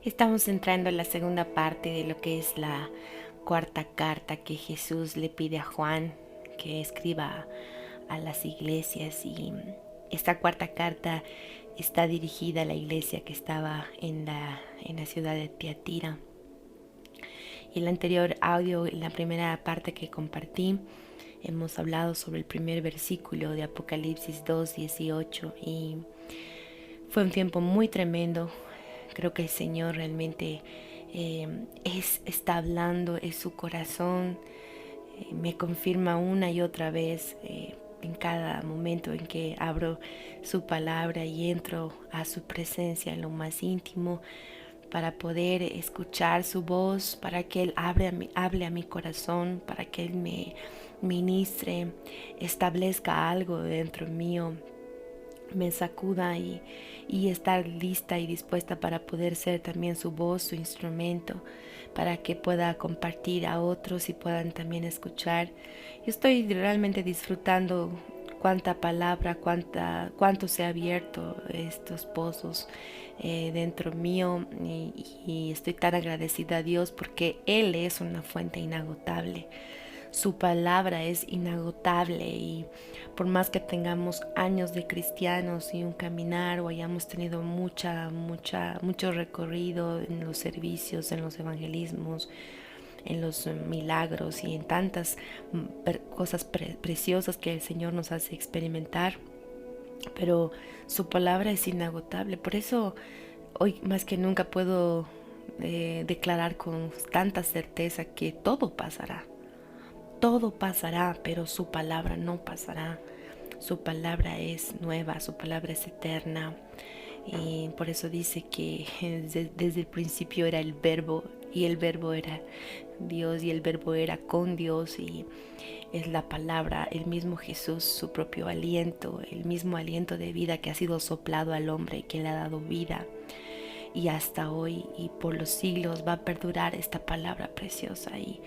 Estamos entrando en la segunda parte de lo que es la cuarta carta que Jesús le pide a Juan que escriba a las iglesias, y esta cuarta carta está dirigida a la iglesia que estaba en la ciudad de Tiatira. Y el anterior audio, en la primera parte que compartí, hemos hablado sobre el primer versículo de Apocalipsis 2:18, y fue un tiempo muy tremendo. Creo que el Señor realmente está hablando, es su corazón. Me confirma una y otra vez en cada momento en que abro su palabra y entro a su presencia en lo más íntimo para poder escuchar su voz, para que Él hable a mi corazón, para que Él me ministre, establezca algo dentro mío, me sacuda y estar lista y dispuesta para poder ser también su voz, su instrumento, para que pueda compartir a otros y puedan también escuchar. Yo estoy realmente disfrutando cuánta palabra, cuánto se ha abierto estos pozos dentro mío, y estoy tan agradecida a Dios porque Él es una fuente inagotable. Su palabra es inagotable, y por más que tengamos años de cristianos y un caminar, o hayamos tenido mucho recorrido en los servicios, en los evangelismos, en los milagros y en tantas cosas preciosas que el Señor nos hace experimentar, pero su palabra es inagotable. Por eso hoy más que nunca puedo declarar con tanta certeza que todo pasará. Todo pasará, pero su palabra no pasará. Su palabra es nueva, su palabra es eterna. Y por eso dice que desde el principio era el verbo, y el verbo era Dios, y el verbo era con Dios, y es la palabra, el mismo Jesús, su propio aliento, el mismo aliento de vida que ha sido soplado al hombre, que le ha dado vida. Y hasta hoy y por los siglos va a perdurar esta palabra preciosa, y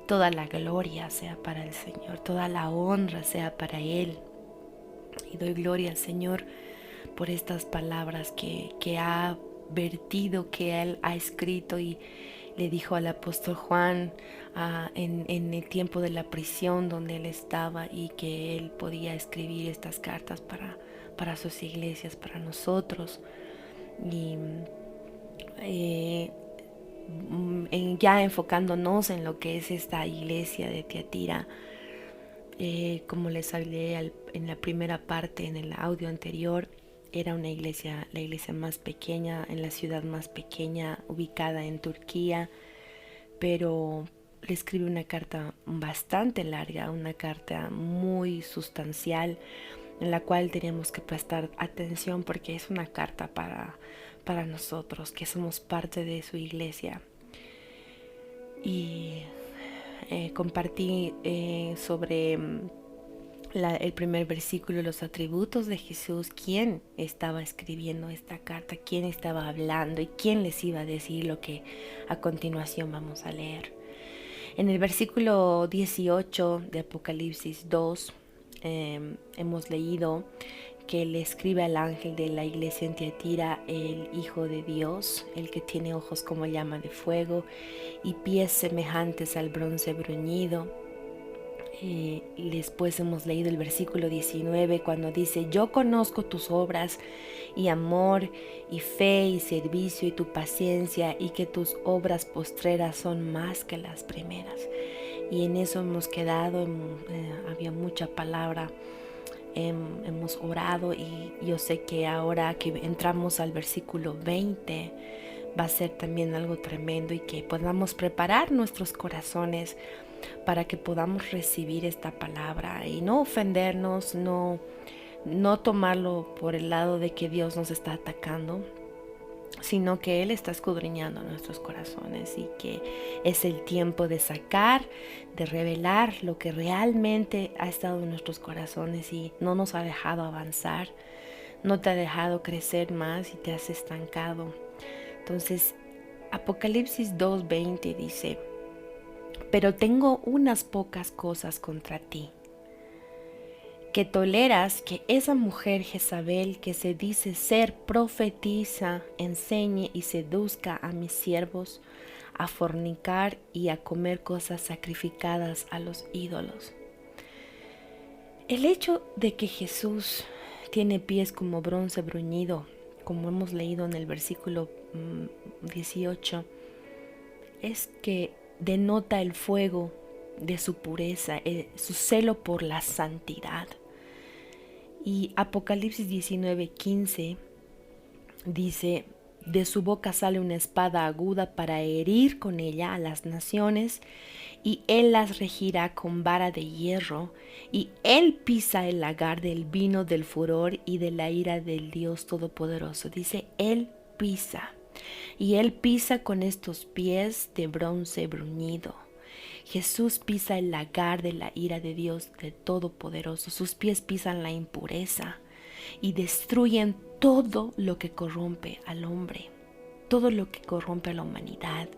toda la gloria sea para el Señor, toda la honra sea para Él. Y doy gloria al Señor por estas palabras que ha vertido, que Él ha escrito, y le dijo al apóstol Juan en el tiempo de la prisión donde él estaba, y que él podía escribir estas cartas para sus iglesias, para nosotros. Y ya enfocándonos en lo que es esta iglesia de Tiatira, como les hablé en la primera parte, en el audio anterior, era una iglesia, la iglesia más pequeña, en la ciudad más pequeña, ubicada en Turquía, pero le escribe una carta bastante larga, una carta muy sustancial, en la cual tenemos que prestar atención porque es una carta para nosotros que somos parte de su iglesia. Y compartí sobre el primer versículo, los atributos de Jesús, quién estaba escribiendo esta carta, quién estaba hablando y quién les iba a decir lo que a continuación vamos a leer. En el versículo 18 de Apocalipsis 2 hemos leído que le escribe al ángel de la iglesia en Tiatira, el Hijo de Dios, el que tiene ojos como llama de fuego y pies semejantes al bronce bruñido. Y después hemos leído el versículo 19 cuando dice: yo conozco tus obras y amor y fe y servicio y tu paciencia, y que tus obras postreras son más que las primeras. Y en eso hemos quedado. Había mucha palabra, hemos orado, y yo sé que ahora que entramos al versículo 20 va a ser también algo tremendo, y que podamos preparar nuestros corazones para que podamos recibir esta palabra y no ofendernos, no tomarlo por el lado de que Dios nos está atacando, sino que Él está escudriñando nuestros corazones, y que es el tiempo de sacar, de revelar lo que realmente ha estado en nuestros corazones y no nos ha dejado avanzar, no te ha dejado crecer más y te has estancado. Entonces, Apocalipsis 2:20 dice: pero tengo unas pocas cosas contra ti, que toleras que esa mujer Jezabel, que se dice ser profetiza, enseñe y seduzca a mis siervos a fornicar y a comer cosas sacrificadas a los ídolos. El hecho de que Jesús tiene pies como bronce bruñido, como hemos leído en el versículo 18, es que denota el fuego de su pureza, su celo por la santidad. Y Apocalipsis 19:15 dice: de su boca sale una espada aguda para herir con ella a las naciones, y él las regirá con vara de hierro, y él pisa el lagar del vino del furor y de la ira del Dios Todopoderoso. Dice, él pisa, y él pisa con estos pies de bronce bruñido. Jesús pisa el lagar de la ira de Dios de Todopoderoso. Sus pies pisan la impureza y destruyen todo lo que corrompe al hombre, todo lo que corrompe a la humanidad.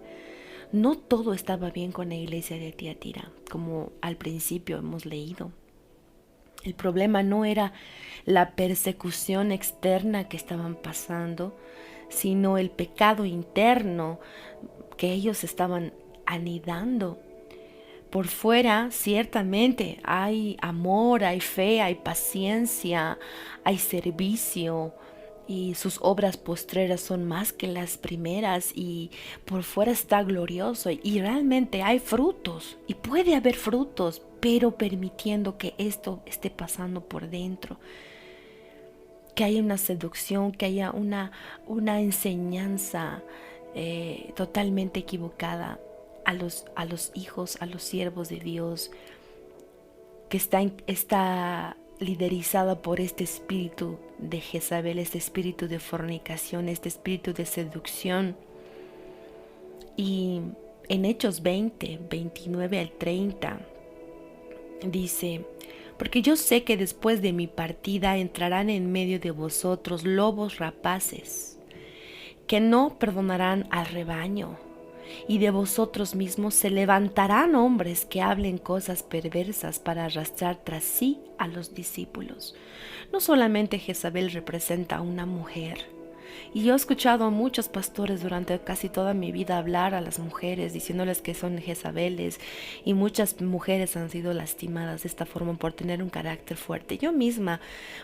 No todo estaba bien con la iglesia de Tiatira, como al principio hemos leído. El problema no era la persecución externa que estaban pasando, sino el pecado interno que ellos estaban anidando. Por fuera, ciertamente, hay amor, hay fe, hay paciencia, hay servicio, y sus obras postreras son más que las primeras, y por fuera está glorioso, y realmente hay frutos, y puede haber frutos, pero permitiendo que esto esté pasando por dentro, que haya una seducción, que haya una enseñanza totalmente equivocada a los hijos, a los siervos de Dios, que está liderizada por este espíritu de Jezabel, este espíritu de fornicación, este espíritu de seducción. Y en Hechos 20, 29 al 30, dice: porque yo sé que después de mi partida entrarán en medio de vosotros lobos rapaces, que no perdonarán al rebaño. Y de vosotros mismos se levantarán hombres que hablen cosas perversas para arrastrar tras sí a los discípulos. No solamente Jezabel representa a una mujer, y yo he escuchado a muchos pastores durante casi toda mi vida hablar a las mujeres, diciéndoles que son Jezabeles, y muchas mujeres han sido lastimadas de esta forma por tener un carácter fuerte. Yo misma,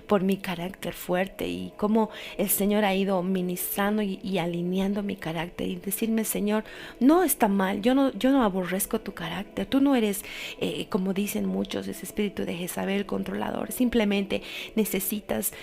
por mi carácter fuerte, y cómo el Señor ha ido ministrando y alineando mi carácter, y decirme: Señor, no está mal, yo no aborrezco tu carácter, tú no eres, como dicen muchos, ese espíritu de Jezabel controlador. Simplemente necesitas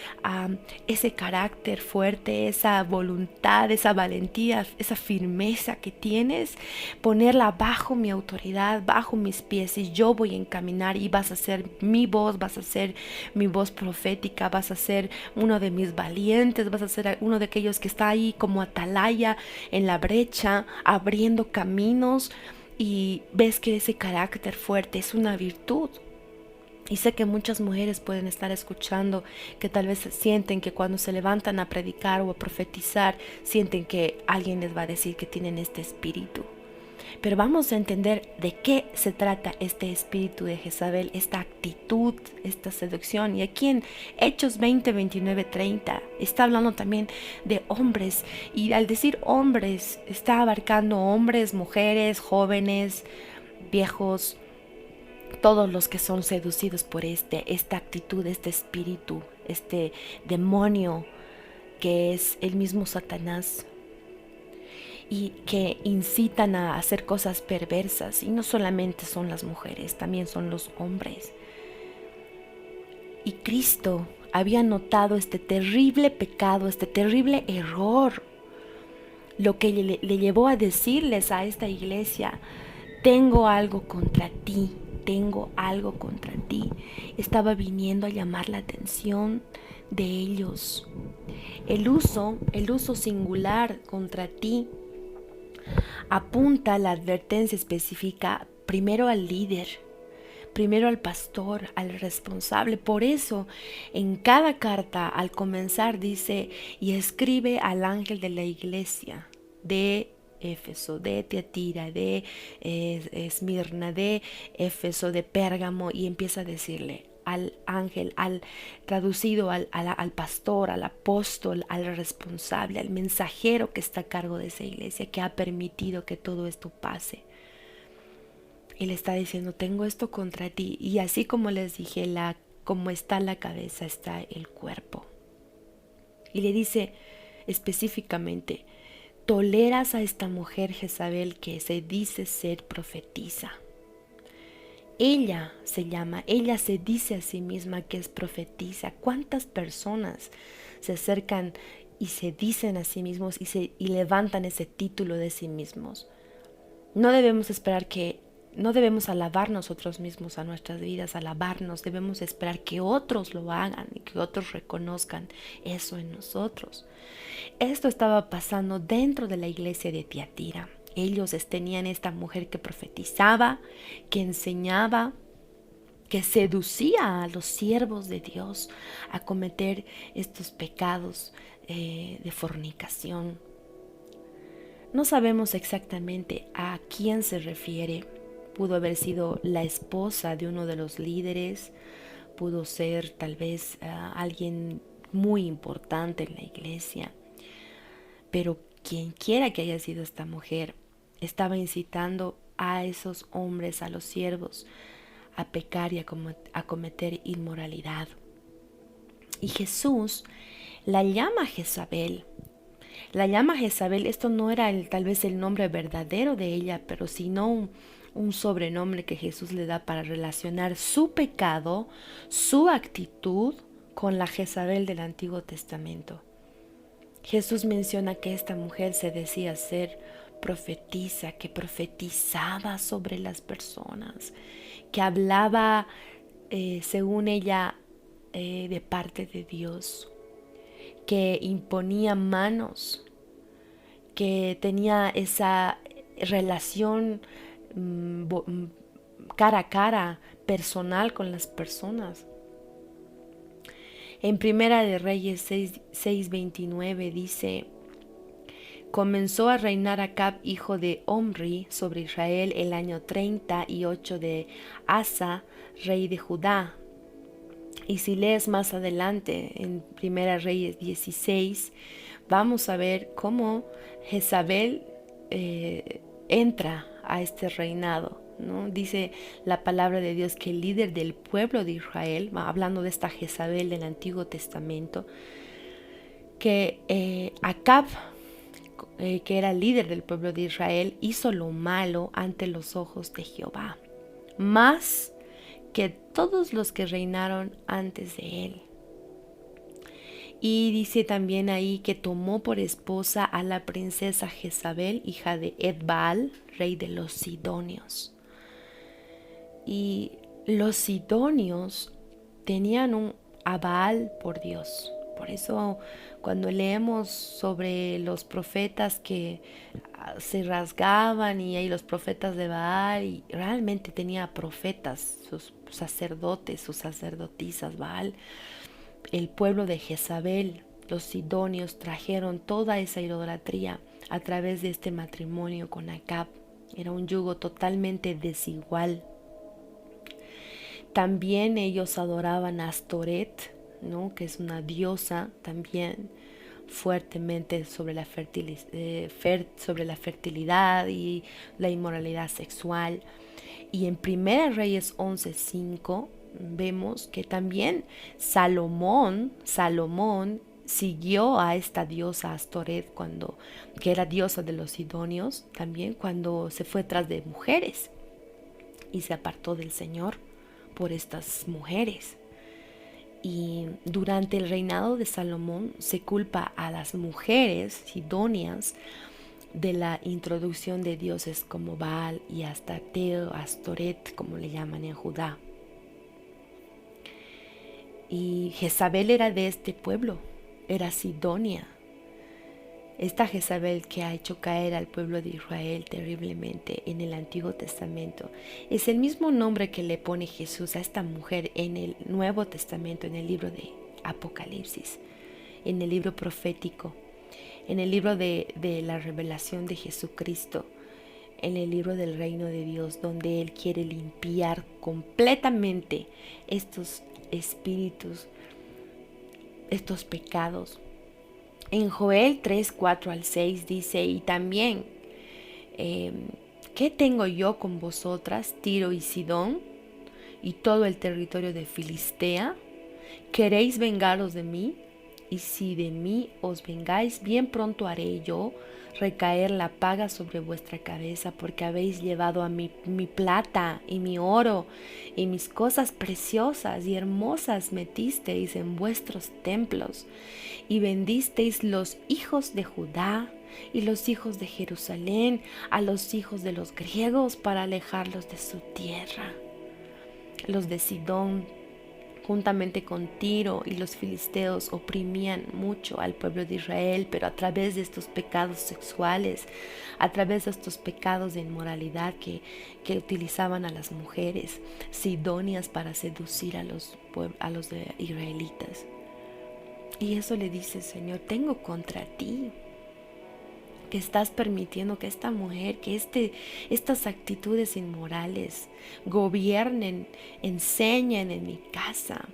ese carácter fuerte, esa voluntad, esa valentía, esa firmeza que tienes, ponerla bajo mi autoridad, bajo mis pies, y yo voy a encaminar, y vas a ser mi voz, vas a ser mi voz profética, vas a ser uno de mis valientes, vas a ser uno de aquellos que está ahí como atalaya en la brecha, abriendo caminos. Y ves que ese carácter fuerte es una virtud. Y sé que muchas mujeres pueden estar escuchando, que tal vez sienten que cuando se levantan a predicar o a profetizar, sienten que alguien les va a decir que tienen este espíritu. Pero vamos a entender de qué se trata este espíritu de Jezabel, esta actitud, esta seducción. Y aquí en Hechos 20, 29, 30 está hablando también de hombres. Y al decir hombres, está abarcando hombres, mujeres, jóvenes, viejos, todos los que son seducidos por esta actitud, este espíritu, este demonio que es el mismo Satanás, y que incitan a hacer cosas perversas. Y no solamente son las mujeres, también son los hombres. Y Cristo había notado este terrible pecado, este terrible error, lo que le llevó a decirles a esta iglesia: tengo algo contra ti, tengo algo contra ti. Estaba viniendo a llamar la atención de ellos. El uso singular contra ti apunta a la advertencia específica primero al líder, primero al pastor, al responsable. Por eso en cada carta al comenzar dice: y escribe al ángel de la iglesia de Éfeso, de Tiatira, de Esmirna, de Éfeso, de Pérgamo, y empieza a decirle: al ángel, traducido al pastor, al apóstol, al responsable, al mensajero que está a cargo de esa iglesia, que ha permitido que todo esto pase. Y le está diciendo, tengo esto contra ti. Y así como les dije, como está la cabeza, está el cuerpo. Y le dice específicamente, toleras a esta mujer Jezabel que se dice ser profetisa. Ella se dice a sí misma que es profetisa. ¿Cuántas personas se acercan y se dicen a sí mismos y levantan ese título de sí mismos? No debemos alabar nosotros mismos a nuestras vidas, alabarnos, debemos esperar que otros lo hagan y que otros reconozcan eso en nosotros. Esto estaba pasando dentro de la iglesia de Tiatira. Ellos tenían esta mujer que profetizaba, que enseñaba, que seducía a los siervos de Dios a cometer estos pecados de fornicación. No sabemos exactamente a quién se refiere. Pudo haber sido la esposa de uno de los líderes, pudo ser tal vez alguien muy importante en la iglesia. Pero quien quiera que haya sido esta mujer, estaba incitando a esos hombres, a los siervos, a pecar y a cometer inmoralidad. Y Jesús la llama Jezabel. La llama Jezabel, esto no era tal vez el nombre verdadero de ella, pero sino un sobrenombre que Jesús le da para relacionar su pecado, su actitud con la Jezabel del Antiguo Testamento. Jesús menciona que esta mujer se decía ser profetisa, que profetizaba sobre las personas, que hablaba, según ella, de parte de Dios, que imponía manos, que tenía esa relación cara a cara, personal con las personas. En Primera de Reyes 6:29 dice, comenzó a reinar Acab, hijo de Omri, sobre Israel el año 38 de Asa, rey de Judá. Y si lees más adelante en Primera Reyes 16, vamos a ver cómo Jezabel entra a este reinado, ¿no? Dice la palabra de Dios que el líder del pueblo de Israel, hablando de esta Jezabel del Antiguo Testamento, que Acab, que era el líder del pueblo de Israel, hizo lo malo ante los ojos de Jehová, más que todos los que reinaron antes de él. Y dice también ahí que tomó por esposa a la princesa Jezabel, hija de Edbaal, rey de los Sidonios. Y los Sidonios tenían a Baal por Dios. Por eso cuando leemos sobre los profetas que se rasgaban y hay los profetas de Baal, y realmente tenía profetas, sus sacerdotes, sus sacerdotisas, Baal. El pueblo de Jezabel, los sidonios, trajeron toda esa idolatría a través de este matrimonio con Acab. Era un yugo totalmente desigual. También ellos adoraban a Astoret, ¿no? Que es una diosa también fuertemente sobre la fertilidad y la inmoralidad sexual. Y en Primera Reyes 11:5 vemos que también Salomón siguió a esta diosa Astoret, que era diosa de los sidonios, también cuando se fue tras de mujeres y se apartó del Señor por estas mujeres. Y durante el reinado de Salomón se culpa a las mujeres sidonias de la introducción de dioses como Baal y Astarteo, Astoret, como le llaman en Judá. Y Jezabel era de este pueblo, era sidonia. Esta Jezabel que ha hecho caer al pueblo de Israel terriblemente en el Antiguo Testamento es el mismo nombre que le pone Jesús a esta mujer en el Nuevo Testamento, en el libro de Apocalipsis, en el libro profético, en el libro de la revelación de Jesucristo, en el libro del reino de Dios, donde Él quiere limpiar completamente estos espíritus, estos pecados. En Joel 3, 4 al 6 dice, y también, ¿qué tengo yo con vosotras, Tiro y Sidón, y todo el territorio de Filistea? ¿Queréis vengaros de mí? Y si de mí os vengáis, bien pronto haré yo recaer la paga sobre vuestra cabeza, porque habéis llevado a mi plata y mi oro y mis cosas preciosas y hermosas metisteis en vuestros templos, y vendisteis los hijos de Judá y los hijos de Jerusalén a los hijos de los griegos para alejarlos de su tierra. Los de Sidón, juntamente con Tiro y los filisteos, oprimían mucho al pueblo de Israel, pero a través de estos pecados sexuales, a través de estos pecados de inmoralidad que utilizaban a las mujeres sidonias para seducir a los israelitas. Y eso le dice, Señor, tengo contra ti, que estás permitiendo que esta mujer, que estas actitudes inmorales gobiernen, enseñen en mi casa.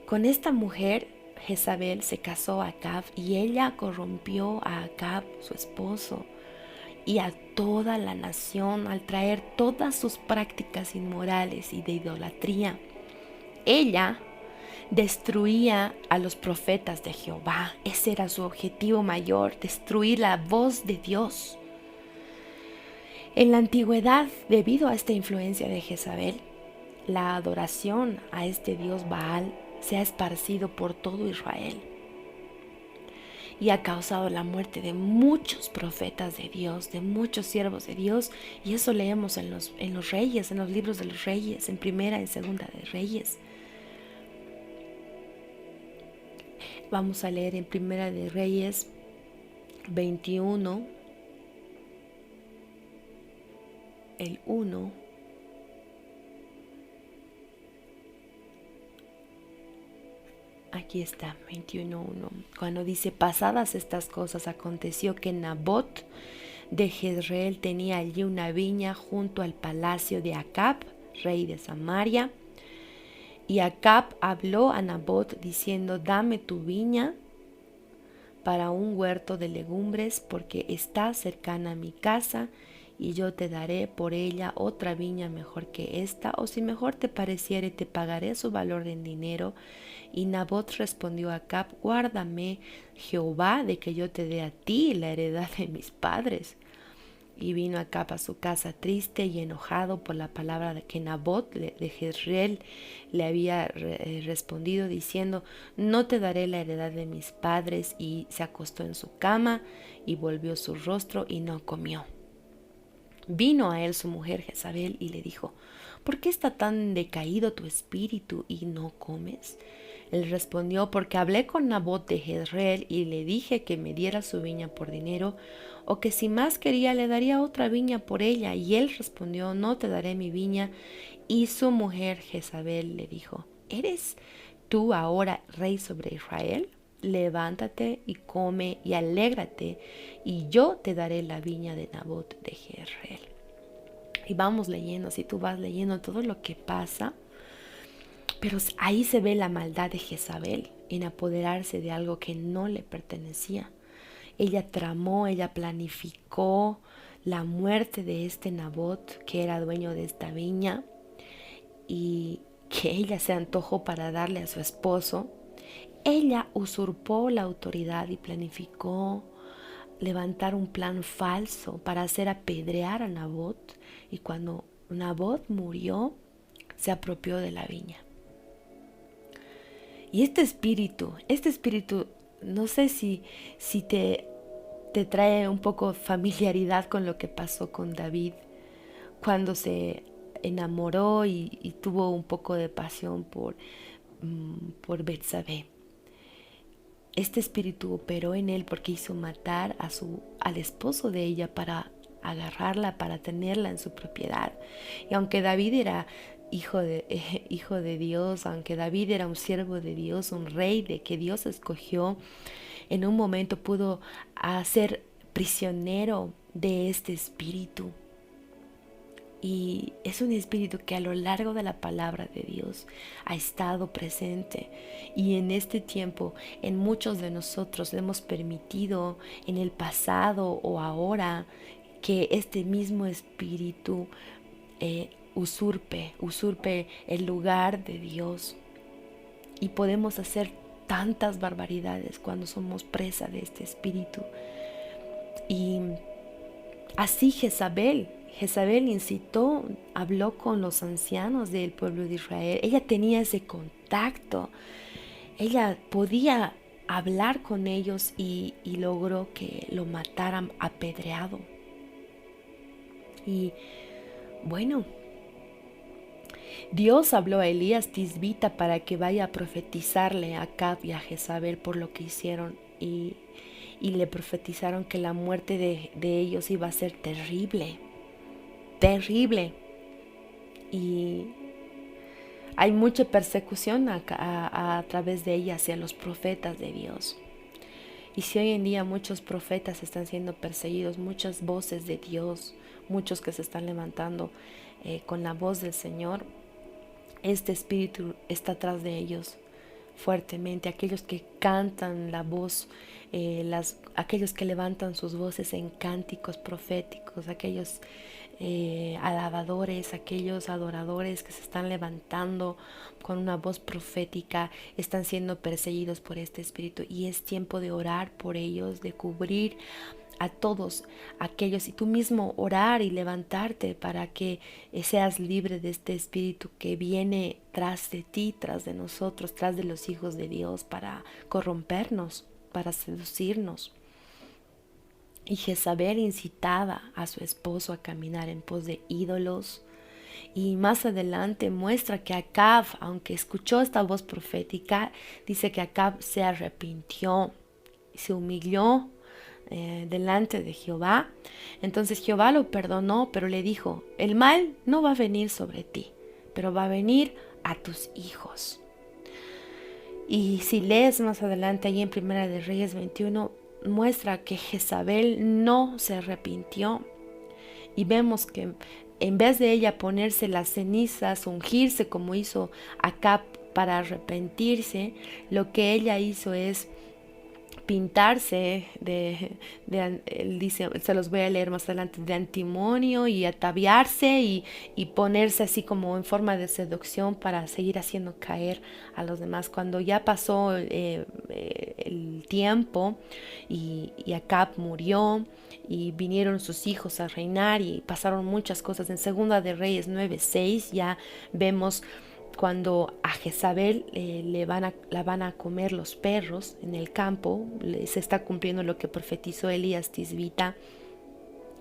Con esta mujer, Jezabel se casó a Acab, y ella corrompió a Acab, su esposo, y a toda la nación al traer todas sus prácticas inmorales y de idolatría. Ella destruía a los profetas de Jehová. Ese era su objetivo mayor, destruir la voz de Dios. En la antigüedad, debido a esta influencia de Jezabel, la adoración a este dios Baal se ha esparcido por todo Israel y ha causado la muerte de muchos profetas de Dios, de muchos siervos de Dios, y eso leemos en los reyes, en los libros de los reyes, en primera y segunda de Reyes. Vamos a leer en Primera de Reyes 21, el 1. Aquí está, 21:1. Cuando dice, pasadas estas cosas, aconteció que Nabot de Jezreel tenía allí una viña junto al palacio de Acab, rey de Samaria. Y Acab habló a Nabot diciendo, dame tu viña para un huerto de legumbres, porque está cercana a mi casa, y yo te daré por ella otra viña mejor que esta, o si mejor te pareciere, te pagaré su valor en dinero. Y Nabot respondió a Acab, guárdame Jehová de que yo te dé a ti la heredad de mis padres. Y vino Acab a su casa triste y enojado por la palabra de que Nabot de Jezreel le había respondido, diciendo, no te daré la heredad de mis padres. Y se acostó en su cama y volvió su rostro y no comió. Vino a él su mujer Jezabel y le dijo, ¿por qué está tan decaído tu espíritu y no comes? Él respondió, porque hablé con Nabot de Jezreel y le dije que me diera su viña por dinero, o que si más quería le daría otra viña por ella. Y él respondió, no te daré mi viña. Y su mujer Jezabel le dijo, ¿eres tú ahora rey sobre Israel? Levántate y come y alégrate, y yo te daré la viña de Nabot de Jezreel. Y vamos leyendo, si tú vas leyendo todo lo que pasa, pero ahí se ve la maldad de Jezabel en apoderarse de algo que no le pertenecía. Ella tramó, ella planificó la muerte de este Nabot, que era dueño de esta viña, y que ella se antojó para darle a su esposo. Ella usurpó la autoridad y planificó levantar un plan falso para hacer apedrear a Nabot, y cuando Nabot murió, se apropió de la viña. Y este espíritu, no sé si te trae un poco familiaridad con lo que pasó con David cuando se enamoró y tuvo un poco de pasión por Betsabé. Este espíritu operó en él porque hizo matar al esposo de ella para agarrarla, para tenerla en su propiedad. Y aunque David era hijo de Dios, aunque David era un siervo de Dios, un rey de que Dios escogió, en un momento pudo ser prisionero de este espíritu. Y es un espíritu que a lo largo de la palabra de Dios ha estado presente. Y en este tiempo, en muchos de nosotros le hemos permitido en el pasado o ahora que este mismo espíritu usurpe el lugar de Dios. Y podemos hacer tantas barbaridades cuando somos presa de este espíritu. Y así Jezabel incitó, habló con los ancianos del pueblo de Israel. Ella tenía ese contacto. Ella podía hablar con ellos y logró que lo mataran apedreado. Y bueno, Dios habló a Elías Tisbita para que vaya a profetizarle a Acab y a Jezabel por lo que hicieron, y le profetizaron que la muerte de ellos iba a ser terrible, terrible. Y hay mucha persecución a través de ella hacia los profetas de Dios. Y si hoy en día muchos profetas están siendo perseguidos, muchas voces de Dios, muchos que se están levantando con la voz del Señor, este espíritu está atrás de ellos fuertemente. Aquellos que cantan la voz, aquellos que levantan sus voces en cánticos proféticos, aquellos alabadores, aquellos adoradores que se están levantando con una voz profética, están siendo perseguidos por este espíritu. Y es tiempo de orar por ellos, de cubrir a todos aquellos, y tú mismo orar y levantarte para que seas libre de este espíritu que viene tras de ti, tras de nosotros, tras de los hijos de Dios, para corrompernos, para seducirnos. Y Jezabel incitaba a su esposo a caminar en pos de ídolos. Y más adelante muestra que Acab, aunque escuchó esta voz profética, dice que Acab se arrepintió, se humilló delante de Jehová. Entonces Jehová lo perdonó, pero le dijo: el mal no va a venir sobre ti, pero va a venir a tus hijos. Y si lees más adelante ahí en Primera de Reyes 21, muestra que Jezabel no se arrepintió. Y vemos que en vez de ella ponerse las cenizas, ungirse como hizo Acab para arrepentirse, lo que ella hizo es pintarse él dice, se los voy a leer más adelante, de antimonio, y ataviarse y ponerse así como en forma de seducción para seguir haciendo caer a los demás. Cuando ya pasó el tiempo y Acab murió y vinieron sus hijos a reinar y pasaron muchas cosas, en Segunda de Reyes 9:6 ya vemos cuando a Jezabel la van a comer los perros en el campo. Se está cumpliendo lo que profetizó Elías Tisbita.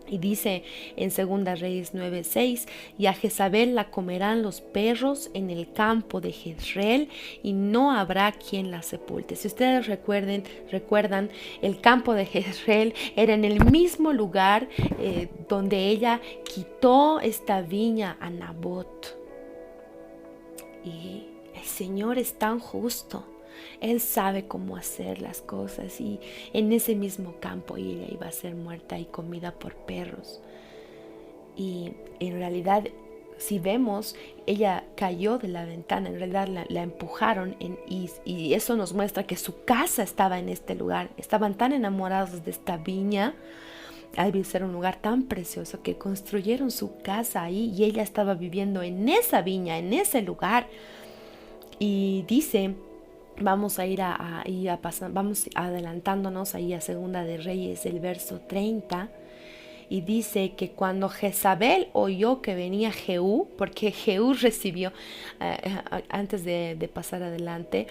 Y dice en Segunda Reyes 9:6: y a Jezabel la comerán los perros en el campo de Jezreel, y no habrá quien la sepulte. Si ustedes recuerdan, el campo de Jezreel era en el mismo lugar donde ella quitó esta viña a Nabot. Y el Señor es tan justo. Él sabe cómo hacer las cosas, y en ese mismo campo ella iba a ser muerta y comida por perros. Y en realidad, si vemos, ella cayó de la ventana, en realidad la empujaron y eso nos muestra que su casa estaba en este lugar. Estaban tan enamorados de esta viña, al ser un lugar tan precioso, que construyeron su casa ahí, y ella estaba viviendo en esa viña, en ese lugar. Y dice, vamos a ir vamos adelantándonos ahí a Segunda de Reyes, el verso 30, y dice que cuando Jezabel oyó que venía Jehú, porque Jehú recibió, antes de pasar adelante,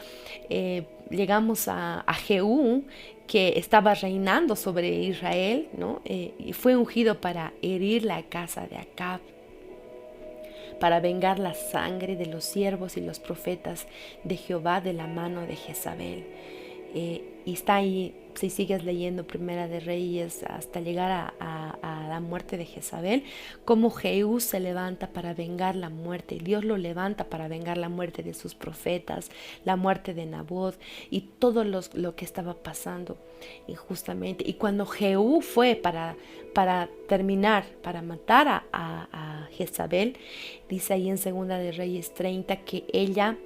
llegamos a Jehú, que estaba reinando sobre Israel, ¿no? Y fue ungido para herir la casa de Acab, para vengar la sangre de los siervos y los profetas de Jehová de la mano de Jezabel. Y está ahí, si sigues leyendo Primera de Reyes, hasta llegar a la muerte de Jezabel, cómo Jehú se levanta para vengar la muerte. Dios lo levanta para vengar la muerte de sus profetas, la muerte de Nabot y todo lo que estaba pasando injustamente. Y cuando Jehú fue para terminar, para matar a Jezabel, dice ahí en Segunda de Reyes 30 que ella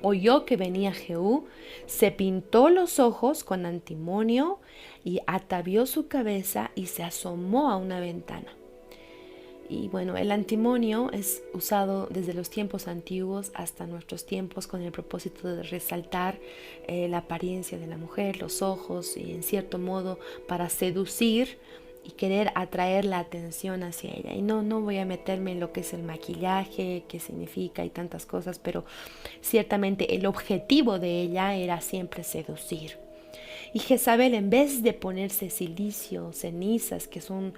oyó que venía Jehú, se pintó los ojos con antimonio y atavió su cabeza y se asomó a una ventana. Y bueno, el antimonio es usado desde los tiempos antiguos hasta nuestros tiempos con el propósito de resaltar la apariencia de la mujer, los ojos y en cierto modo para seducir y querer atraer la atención hacia ella. Y no voy a meterme en lo que es el maquillaje, qué significa y tantas cosas, pero ciertamente el objetivo de ella era siempre seducir. Y Jezabel, en vez de ponerse cilicio, cenizas, que son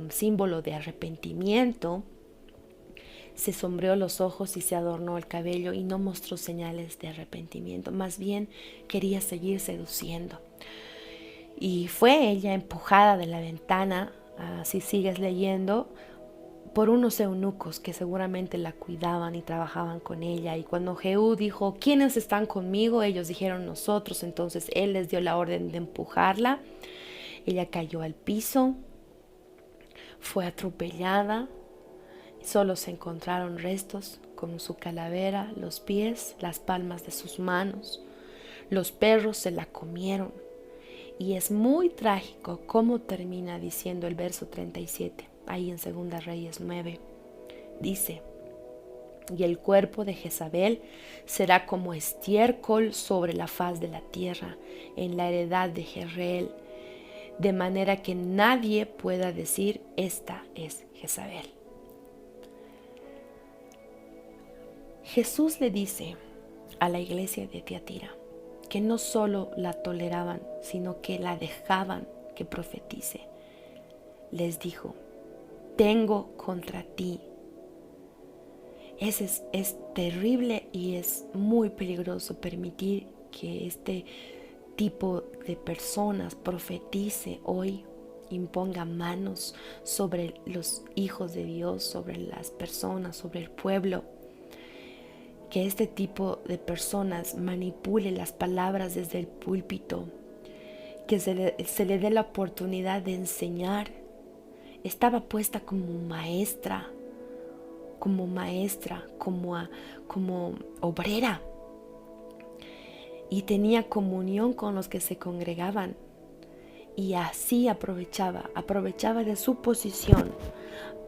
símbolo de arrepentimiento, se sombreó los ojos y se adornó el cabello y no mostró señales de arrepentimiento. Más bien quería seguir seduciendo. Y fue ella empujada de la ventana, si sigues leyendo, por unos eunucos que seguramente la cuidaban y trabajaban con ella. Y cuando Jehú dijo, ¿quiénes están conmigo? Ellos dijeron, nosotros. Entonces él les dio la orden de empujarla. Ella cayó al piso, fue atropellada. Solo se encontraron restos como su calavera, los pies, las palmas de sus manos. Los perros se la comieron. Y es muy trágico cómo termina diciendo el verso 37, ahí en Segunda Reyes 9. Dice, y el cuerpo de Jezabel será como estiércol sobre la faz de la tierra, en la heredad de Jezreel, de manera que nadie pueda decir, esta es Jezabel. Jesús le dice a la iglesia de Tiatira, que no solo la toleraban, sino que la dejaban que profetice. Les dijo, tengo contra ti. Es terrible y es muy peligroso permitir que este tipo de personas profetice hoy, imponga manos sobre los hijos de Dios, sobre las personas, sobre el pueblo. Que este tipo de personas manipule las palabras desde el púlpito, que se le dé la oportunidad de enseñar. Estaba puesta como maestra, como obrera, y tenía comunión con los que se congregaban, y así aprovechaba de su posición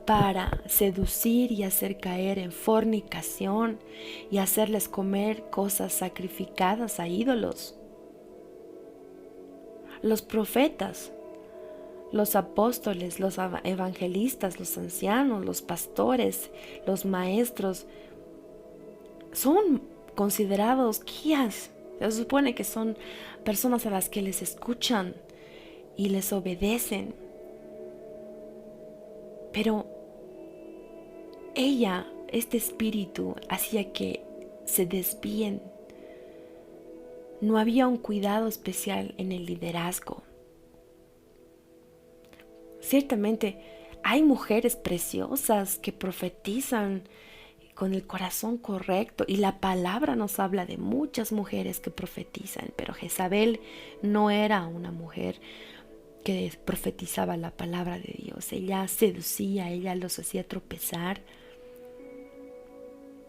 para seducir y hacer caer en fornicación y hacerles comer cosas sacrificadas a ídolos. Los profetas, los apóstoles, los evangelistas, los ancianos, los pastores, los maestros, son considerados guías. Se supone que son personas a las que les escuchan y les obedecen. Pero este espíritu hacía que se desvíen. No había un cuidado especial en el liderazgo. Ciertamente hay mujeres preciosas que profetizan con el corazón correcto y la palabra nos habla de muchas mujeres que profetizan, pero Jezabel no era una mujer que profetizaba la palabra de Dios. Ella seducía, ella los hacía tropezar.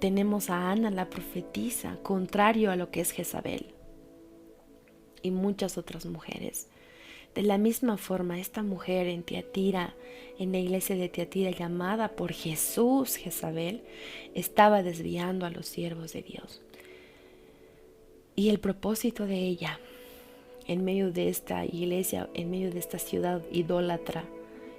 Tenemos a Ana la profetisa, contrario a lo que es Jezabel, y muchas otras mujeres. De la misma forma, esta mujer en Tiatira, en la iglesia de Tiatira, llamada por Jesús Jezabel, estaba desviando a los siervos de Dios. Y el propósito de ella, en medio de esta iglesia, en medio de esta ciudad idólatra,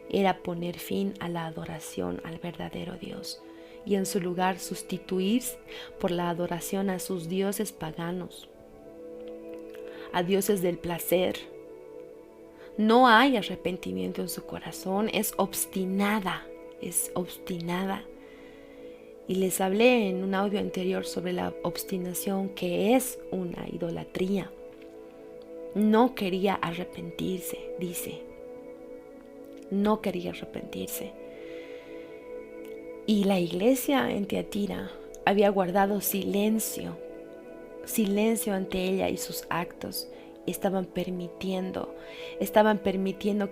era poner fin a la adoración al verdadero Dios y en su lugar sustituirse por la adoración a sus dioses paganos, a dioses del placer. No hay arrepentimiento en su corazón, es obstinada. Y les hablé en un audio anterior sobre la obstinación, que es una idolatría. No quería arrepentirse, dice. no quería arrepentirse. Y la iglesia en Tiatira había guardado silencio ante ella y sus actos. Estaban permitiendo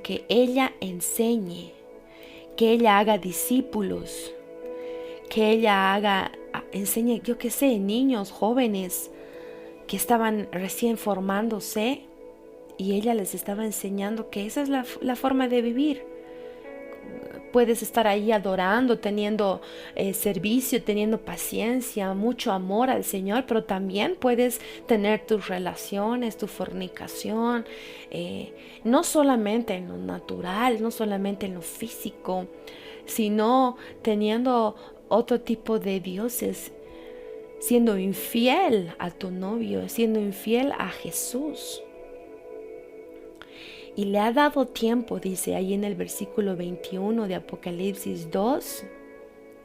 que ella enseñe, que ella haga discípulos, que ella enseñe, yo qué sé, niños, jóvenes que estaban recién formándose, y ella les estaba enseñando que esa es la forma de vivir. Puedes estar ahí adorando, teniendo servicio, teniendo paciencia, mucho amor al Señor, pero también puedes tener tus relaciones, tu fornicación, no solamente en lo natural, no solamente en lo físico, sino teniendo otro tipo de dioses, siendo infiel a tu novio, siendo infiel a Jesús. Y le ha dado tiempo, dice ahí en el versículo 21 de Apocalipsis 2,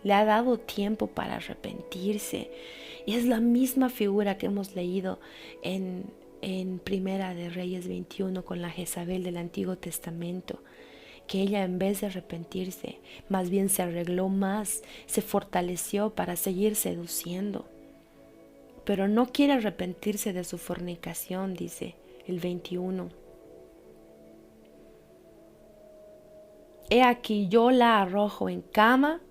le ha dado tiempo para arrepentirse. Y es la misma figura que hemos leído en Primera de Reyes 21 con la Jezabel del Antiguo Testamento, que ella en vez de arrepentirse, más bien se arregló más, se fortaleció para seguir seduciendo. Pero no quiere arrepentirse de su fornicación, dice el 21. He aquí yo la arrojo en cama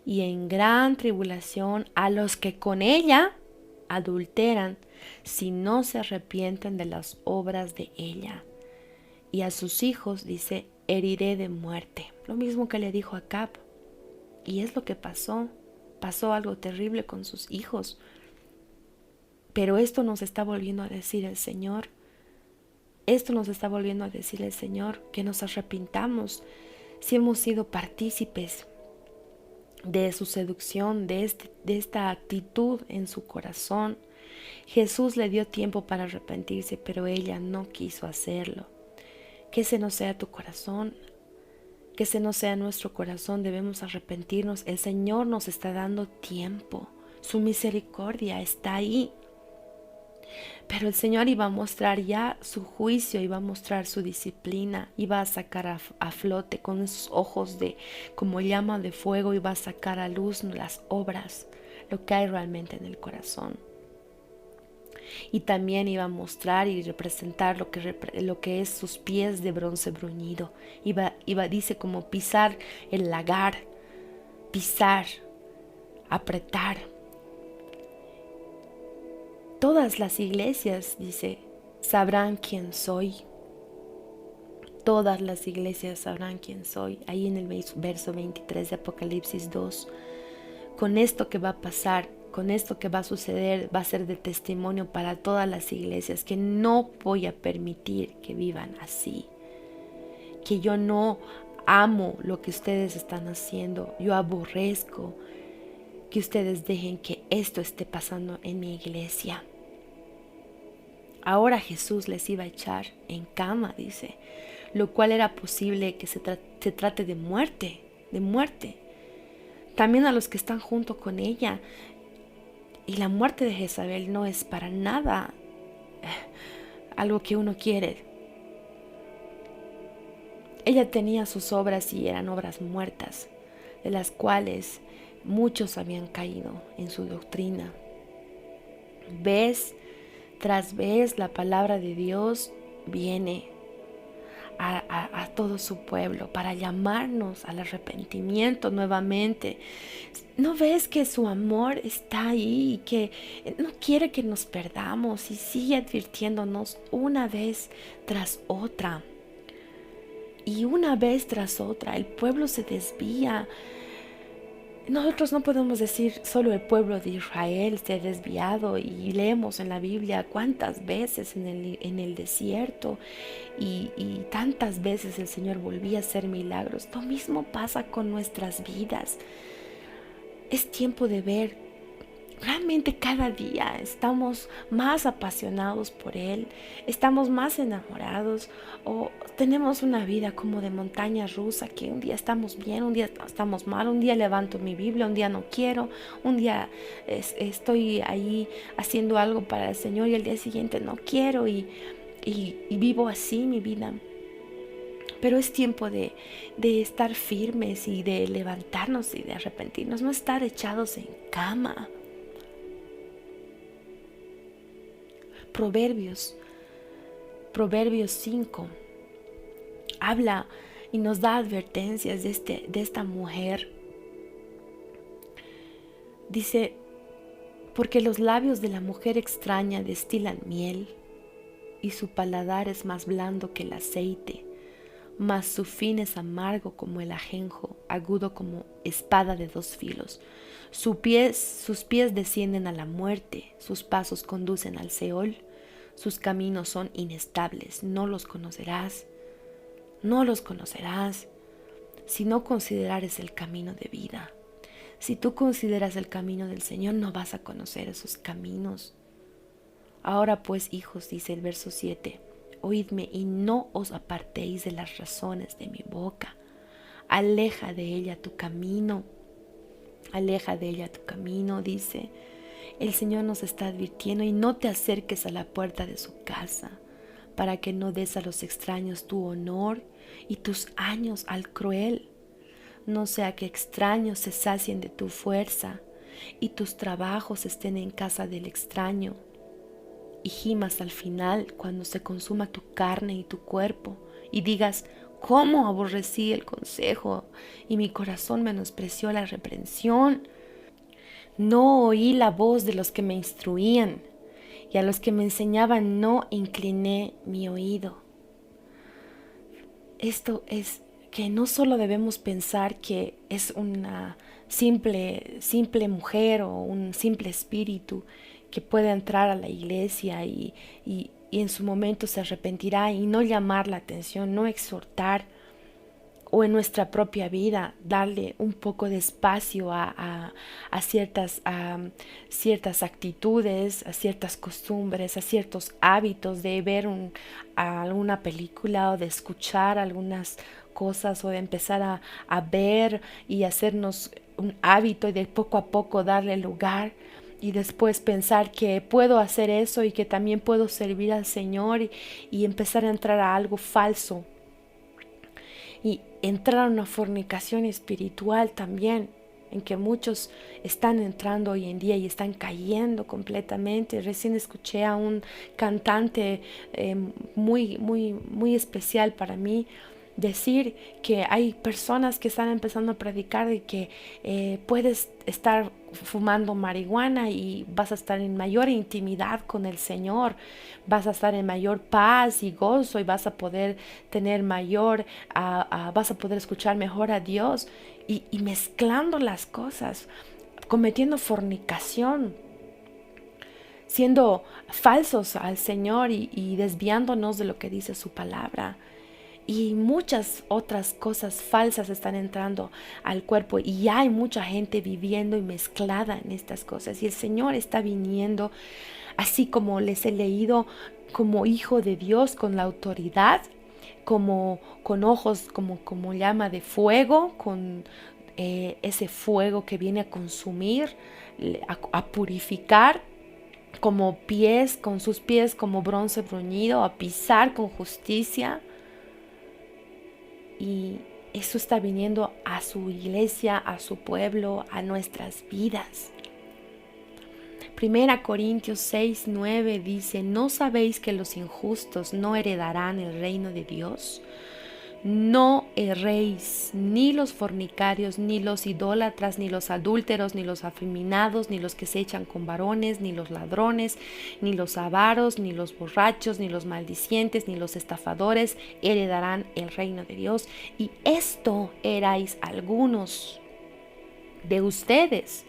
y en gran tribulación a los que con ella adulteran, si no se arrepienten de las obras de ella. Y a sus hijos, dice, heriré de muerte. Lo mismo que le dijo a Acab. Y es lo que pasó. Pasó algo terrible con sus hijos. Pero esto nos está volviendo a decir el Señor. Esto nos está volviendo a decir el Señor, que nos arrepintamos si hemos sido partícipes de su seducción, de esta actitud en su corazón. Jesús le dio tiempo para arrepentirse, pero ella no quiso hacerlo. Que ese no sea tu corazón, que ese no sea nuestro corazón. Debemos arrepentirnos. El Señor nos está dando tiempo. Su misericordia está ahí. Pero el Señor iba a mostrar ya su juicio, iba a mostrar su disciplina, iba a sacar a flote con esos ojos como llama de fuego, iba a sacar a luz las obras, lo que hay realmente en el corazón. Y también iba a mostrar y representar lo que es sus pies de bronce bruñido. Dice, como pisar el lagar, pisar, apretar. Todas las iglesias, dice, sabrán quién soy. Todas las iglesias sabrán quién soy. Ahí en el verso 23 de Apocalipsis 2. Con esto que va a pasar, con esto que va a suceder, va a ser de testimonio para todas las iglesias, que no voy a permitir que vivan así. Que yo no amo lo que ustedes están haciendo. Yo aborrezco que ustedes dejen que esto esté pasando en mi iglesia. Ahora Jesús les iba a echar en cama, dice, lo cual era posible que se trate de muerte, También a los que están junto con ella. Y la muerte de Jezabel no es para nada algo que uno quiere. Ella tenía sus obras y eran obras muertas, de las cuales muchos habían caído en su doctrina. Vez tras vez la palabra de Dios viene a todo su pueblo para llamarnos al arrepentimiento nuevamente. ¿No ves que su amor está ahí y que no quiere que nos perdamos y sigue advirtiéndonos una vez tras otra? Y una vez tras otra el pueblo se desvía. Nosotros no podemos decir solo el pueblo de Israel se ha desviado, y leemos en la Biblia cuántas veces en el desierto y tantas veces el Señor volvía a hacer milagros. Lo mismo pasa con nuestras vidas. Es tiempo de ver. Realmente cada día estamos más apasionados por Él, estamos más enamorados, o tenemos una vida como de montaña rusa, que un día estamos bien, un día estamos mal, un día levanto mi Biblia, un día no quiero, un día estoy ahí haciendo algo para el Señor y el día siguiente no quiero, y vivo así mi vida. Pero es tiempo de estar firmes y de levantarnos y de arrepentirnos, no estar echados en cama. Proverbios 5 habla y nos da advertencias de esta mujer. Dice, porque los labios de la mujer extraña destilan miel, y su paladar es más blando que el aceite, mas su fin es amargo como el ajenjo, agudo como espada de dos filos. Sus pies descienden a la muerte, sus pasos conducen al Seol, sus caminos son inestables, no los conocerás, si no considerares el camino de vida. Si tú consideras el camino del Señor, no vas a conocer esos caminos. Ahora pues, hijos, dice el verso 7, oídme y no os apartéis de las razones de mi boca. Aleja de ella tu camino, dice. El Señor nos está advirtiendo, y no te acerques a la puerta de su casa, para que no des a los extraños tu honor y tus años al cruel. No sea que extraños se sacien de tu fuerza y tus trabajos estén en casa del extraño, y gimas al final cuando se consuma tu carne y tu cuerpo, y digas, ¿cómo aborrecí el consejo y mi corazón menospreció la reprensión? No oí la voz de los que me instruían, y a los que me enseñaban no incliné mi oído. Esto es que no solo debemos pensar que es una simple mujer o un simple espíritu que puede entrar a la iglesia y en su momento se arrepentirá, y no llamar la atención, no exhortar, o en nuestra propia vida darle un poco de espacio a ciertas actitudes, a ciertas costumbres, a ciertos hábitos de ver alguna película o de escuchar algunas cosas, o de empezar a ver y hacernos un hábito, y de poco a poco darle lugar, y después pensar que puedo hacer eso y que también puedo servir al Señor, y empezar a entrar a algo falso y entrar a una fornicación espiritual también, en que muchos están entrando hoy en día y están cayendo completamente. Recién escuché a un cantante muy especial para mí decir que hay personas que están empezando a predicar de que puedes estar fumando marihuana y vas a estar en mayor intimidad con el Señor, vas a estar en mayor paz y gozo, y vas a poder tener vas a poder escuchar mejor a Dios, y mezclando las cosas, cometiendo fornicación, siendo falsos al Señor y desviándonos de lo que dice su palabra. Y muchas otras cosas falsas están entrando al cuerpo, y ya hay mucha gente viviendo y mezclada en estas cosas. Y el Señor está viniendo, así como les he leído, como hijo de Dios, con la autoridad, como con ojos como llama de fuego, con ese fuego que viene a consumir, a purificar, como pies, con sus pies como bronce bruñido, a pisar con justicia. Y eso está viniendo a su iglesia, a su pueblo, a nuestras vidas. 1 Corintios 6:9 dice, ¿no sabéis que los injustos no heredarán el reino de Dios? No erréis, ni los fornicarios, ni los idólatras, ni los adúlteros, ni los afeminados, ni los que se echan con varones, ni los ladrones, ni los avaros, ni los borrachos, ni los maldicientes, ni los estafadores heredarán el reino de Dios. Y esto erais algunos de ustedes,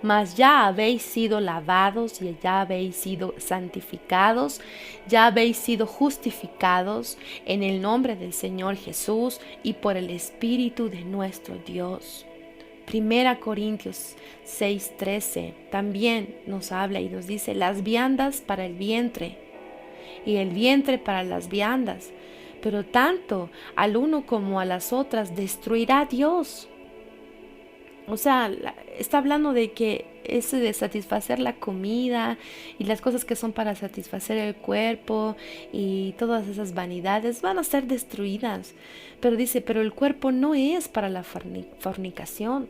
mas ya habéis sido lavados, y ya habéis sido santificados, ya habéis sido justificados en el nombre del Señor Jesús y por el Espíritu de nuestro Dios. 1 Corintios 6:13 también nos habla y nos dice, las viandas para el vientre y el vientre para las viandas, pero tanto al uno como a las otras destruirá Dios. O sea, está hablando de que ese de satisfacer la comida y las cosas que son para satisfacer el cuerpo y todas esas vanidades van a ser destruidas. Pero dice, pero el cuerpo no es para la fornicación,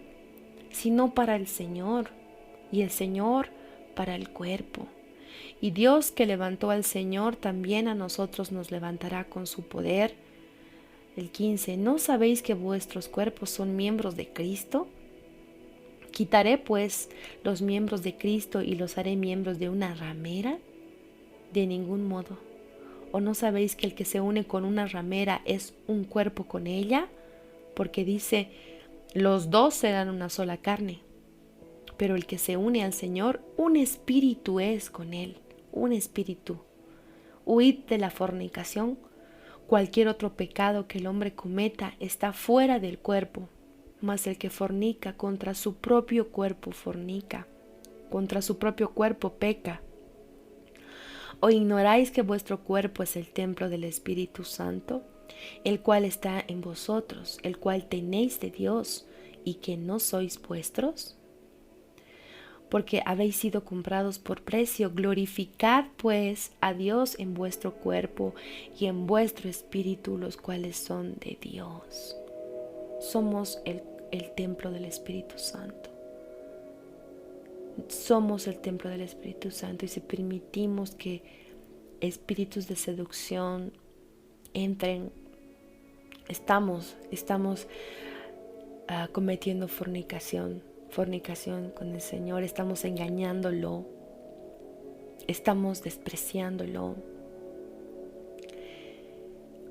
sino para el Señor, y el Señor para el cuerpo. Y Dios que levantó al Señor, también a nosotros nos levantará con su poder. El 15, ¿no sabéis que vuestros cuerpos son miembros de Cristo? ¿Quitaré pues los miembros de Cristo y los haré miembros de una ramera? De ningún modo. ¿O no sabéis que el que se une con una ramera es un cuerpo con ella? Porque dice, los dos serán una sola carne. Pero el que se une al Señor, un espíritu es con él, un espíritu. Huid de la fornicación. Cualquier otro pecado que el hombre cometa está fuera del cuerpo, mas el que fornica contra su propio cuerpo fornica, contra su propio cuerpo peca. ¿O ignoráis que vuestro cuerpo es el templo del Espíritu Santo, el cual está en vosotros, el cual tenéis de Dios, y que no sois vuestros? Porque habéis sido comprados por precio. Glorificad pues a Dios en vuestro cuerpo y en vuestro espíritu, los cuales son de Dios. Somos el templo del Espíritu Santo. Somos el templo del Espíritu Santo, y si permitimos que espíritus de seducción entren, estamos cometiendo fornicación con el Señor, estamos engañándolo, estamos despreciándolo.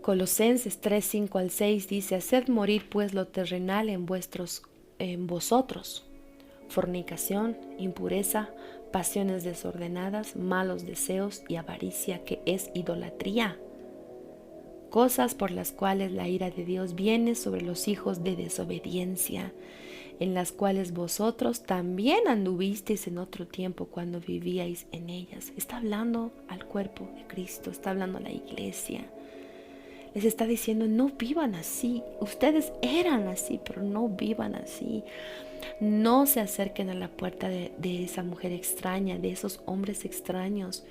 Colosenses 3, 5 al 6 dice, haced morir pues lo terrenal en vosotros, fornicación, impureza, pasiones desordenadas, malos deseos y avaricia, que es idolatría, cosas por las cuales la ira de Dios viene sobre los hijos de desobediencia, en las cuales vosotros también anduvisteis en otro tiempo cuando vivíais en ellas. Está hablando al cuerpo de Cristo, está hablando a la iglesia. Les está diciendo, no vivan así. Ustedes eran así, pero no vivan así. No se acerquen a la puerta de esa mujer extraña, de esos hombres extraños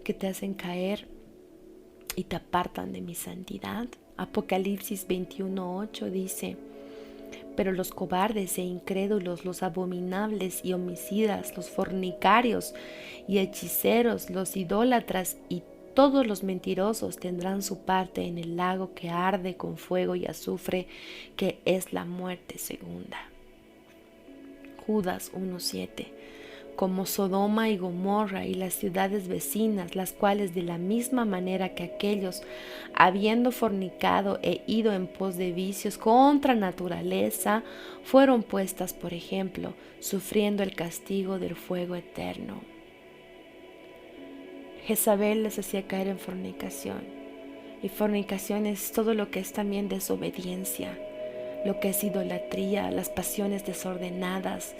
que te hacen caer y te apartan de mi santidad. Apocalipsis 21:8 dice, pero los cobardes e incrédulos, los abominables y homicidas, los fornicarios y hechiceros, los idólatras y todos los mentirosos tendrán su parte en el lago que arde con fuego y azufre, que es la muerte segunda. Judas 1:7. Como Sodoma y Gomorra y las ciudades vecinas, las cuales de la misma manera que aquellos, habiendo fornicado e ido en pos de vicios contra naturaleza, fueron puestas por ejemplo, sufriendo el castigo del fuego eterno. Jezabel les hacía caer en fornicación, y fornicación es todo lo que es también desobediencia, lo que es idolatría, las pasiones desordenadas,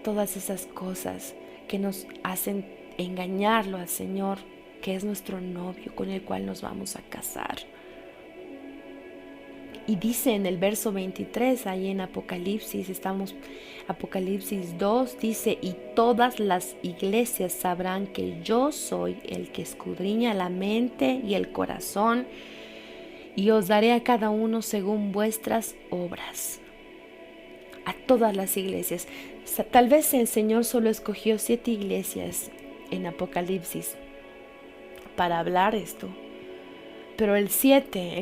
todas esas cosas que nos hacen engañarlo al Señor, que es nuestro novio con el cual nos vamos a casar. Y dice en el verso 23, ahí en Apocalipsis, Apocalipsis 2, dice, y todas las iglesias sabrán que yo soy el que escudriña la mente y el corazón, y os daré a cada uno según vuestras obras. A todas las iglesias. Tal vez el Señor solo escogió 7 iglesias en Apocalipsis para hablar esto. Pero el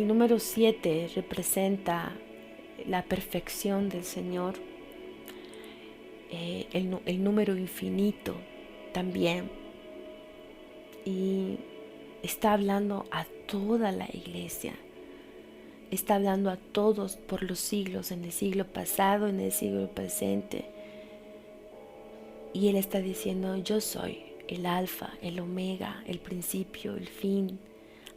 número 7 representa la perfección del Señor. El número infinito también. Y está hablando a toda la iglesia. Está hablando a todos por los siglos, en el siglo pasado, en el siglo presente. Y Él está diciendo, yo soy el alfa, el omega, el principio, el fin.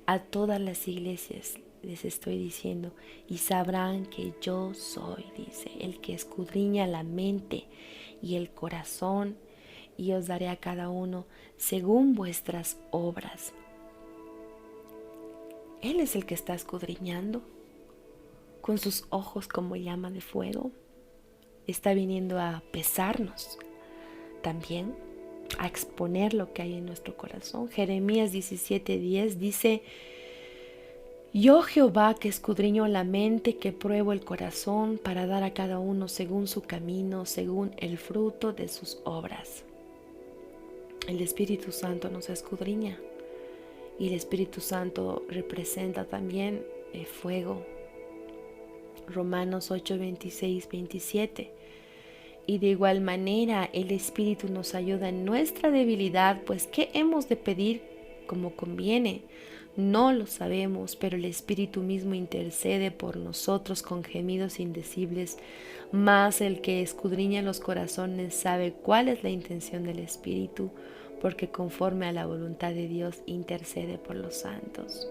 A todas las iglesias les estoy diciendo, y sabrán que yo soy, dice, el que escudriña la mente y el corazón, y os daré a cada uno según vuestras obras. Él es el que está escudriñando con sus ojos como llama de fuego. Está viniendo a pesarnos. también a exponer lo que hay en nuestro corazón. Jeremías 17:10 dice: Yo Jehová, que escudriño la mente, que pruebo el corazón, para dar a cada uno según su camino, según el fruto de sus obras. El Espíritu Santo nos escudriña, y el Espíritu Santo representa también el fuego. Romanos 8:26-27. Y de igual manera el Espíritu nos ayuda en nuestra debilidad, pues ¿qué hemos de pedir como conviene? No lo sabemos, pero el Espíritu mismo intercede por nosotros con gemidos indecibles. Mas el que escudriña los corazones sabe cuál es la intención del Espíritu, porque conforme a la voluntad de Dios intercede por los santos.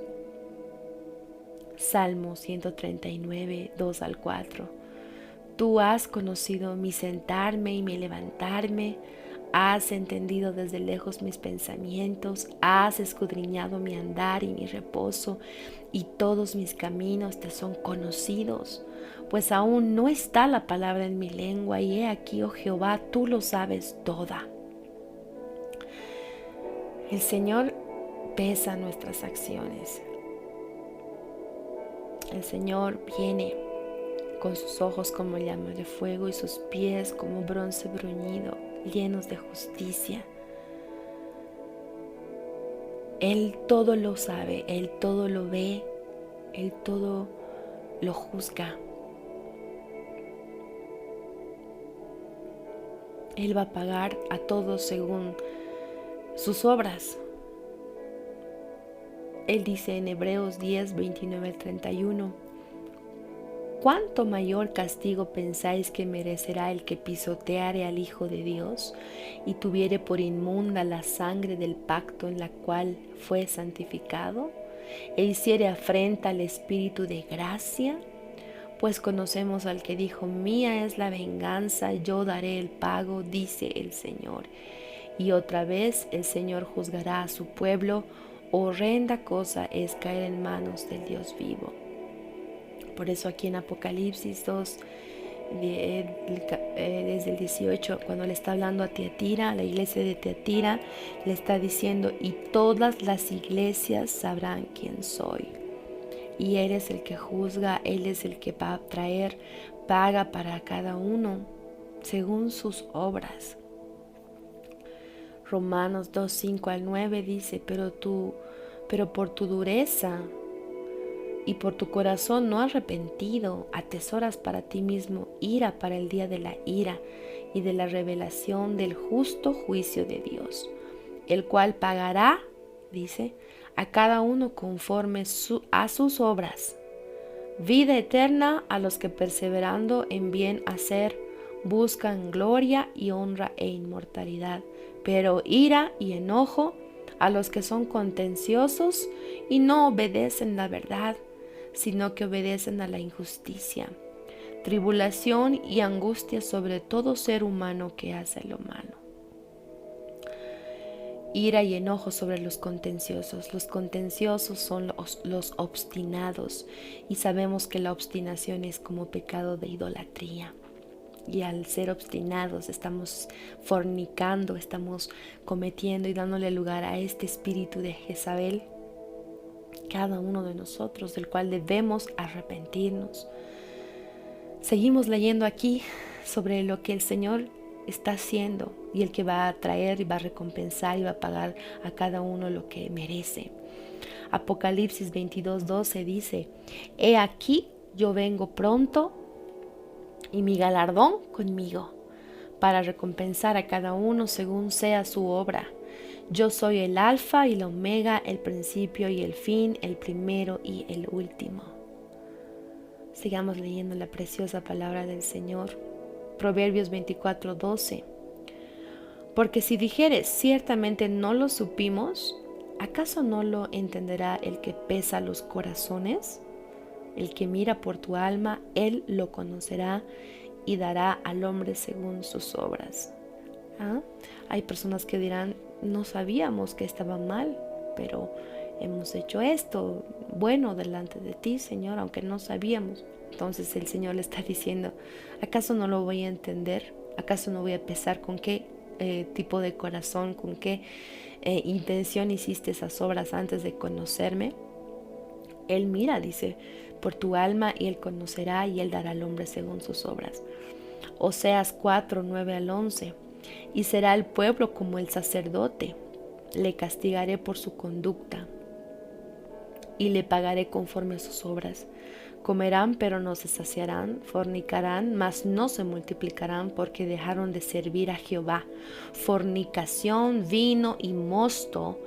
Salmo 139, 2-4. Tú has conocido mi sentarme y mi levantarme, has entendido desde lejos mis pensamientos, has escudriñado mi andar y mi reposo, y todos mis caminos te son conocidos. Pues aún no está la palabra en mi lengua, y he aquí, oh Jehová, tú lo sabes toda. El Señor pesa nuestras acciones. El Señor viene con sus ojos como llama de fuego y sus pies como bronce bruñido, llenos de justicia. Él todo lo sabe, Él todo lo ve, Él todo lo juzga. Él va a pagar a todos según sus obras. Él dice en Hebreos 10, 29-31, ¿cuánto mayor castigo pensáis que merecerá el que pisoteare al Hijo de Dios y tuviere por inmunda la sangre del pacto en la cual fue santificado, e hiciere afrenta al Espíritu de gracia? Pues conocemos al que dijo: mía es la venganza, yo daré el pago, dice el Señor. Y otra vez el Señor juzgará a su pueblo. Horrenda cosa es caer en manos del Dios vivo. Por eso aquí en Apocalipsis 2, desde el 18, cuando le está hablando a Tiatira, a la iglesia de Tiatira, le está diciendo: y todas las iglesias sabrán quién soy. Y Él es el que juzga, Él es el que va a traer paga para cada uno según sus obras. Romanos 2, 5-9 dice: pero por tu dureza y por tu corazón no arrepentido, atesoras para ti mismo ira para el día de la ira y de la revelación del justo juicio de Dios, el cual pagará, dice, a cada uno conforme a sus obras. Vida eterna a los que perseverando en bien hacer buscan gloria y honra e inmortalidad, pero ira y enojo a los que son contenciosos y no obedecen la verdad, sino que obedecen a la injusticia. Tribulación y angustia sobre todo ser humano que hace lo malo. Ira y enojo sobre los contenciosos. Los contenciosos son los obstinados, y sabemos que la obstinación es como pecado de idolatría. Y al ser obstinados estamos fornicando, estamos cometiendo y dándole lugar a este espíritu de Jezabel, cada uno de nosotros, del cual debemos arrepentirnos. Seguimos leyendo aquí sobre lo que el Señor está haciendo y el que va a traer y va a recompensar y va a pagar a cada uno lo que merece. Apocalipsis 22:12 dice: he aquí yo vengo pronto y mi galardón conmigo, para recompensar a cada uno según sea su obra. Yo soy el alfa y la omega, el principio y el fin, el primero y el último. Sigamos leyendo la preciosa palabra del Señor. Proverbios 24:12. Porque si dijeres: ciertamente no lo supimos, ¿acaso no lo entenderá el que pesa los corazones? El que mira por tu alma, él lo conocerá y dará al hombre según sus obras. Hay personas que dirán: no sabíamos que estaba mal, pero hemos hecho esto bueno delante de ti, Señor, aunque no sabíamos. Entonces el Señor le está diciendo: ¿acaso no lo voy a entender? ¿Acaso no voy a pesar con qué tipo de corazón, con qué intención hiciste esas obras antes de conocerme. Él mira, dice, por tu alma y Él conocerá y Él dará al hombre según sus obras. Oseas 4, 9 al 11. Y será el pueblo como el sacerdote. Le castigaré por su conducta y le pagaré conforme a sus obras. Comerán, pero no se saciarán, fornicarán, mas no se multiplicarán, porque dejaron de servir a Jehová. Fornicación, vino y mosto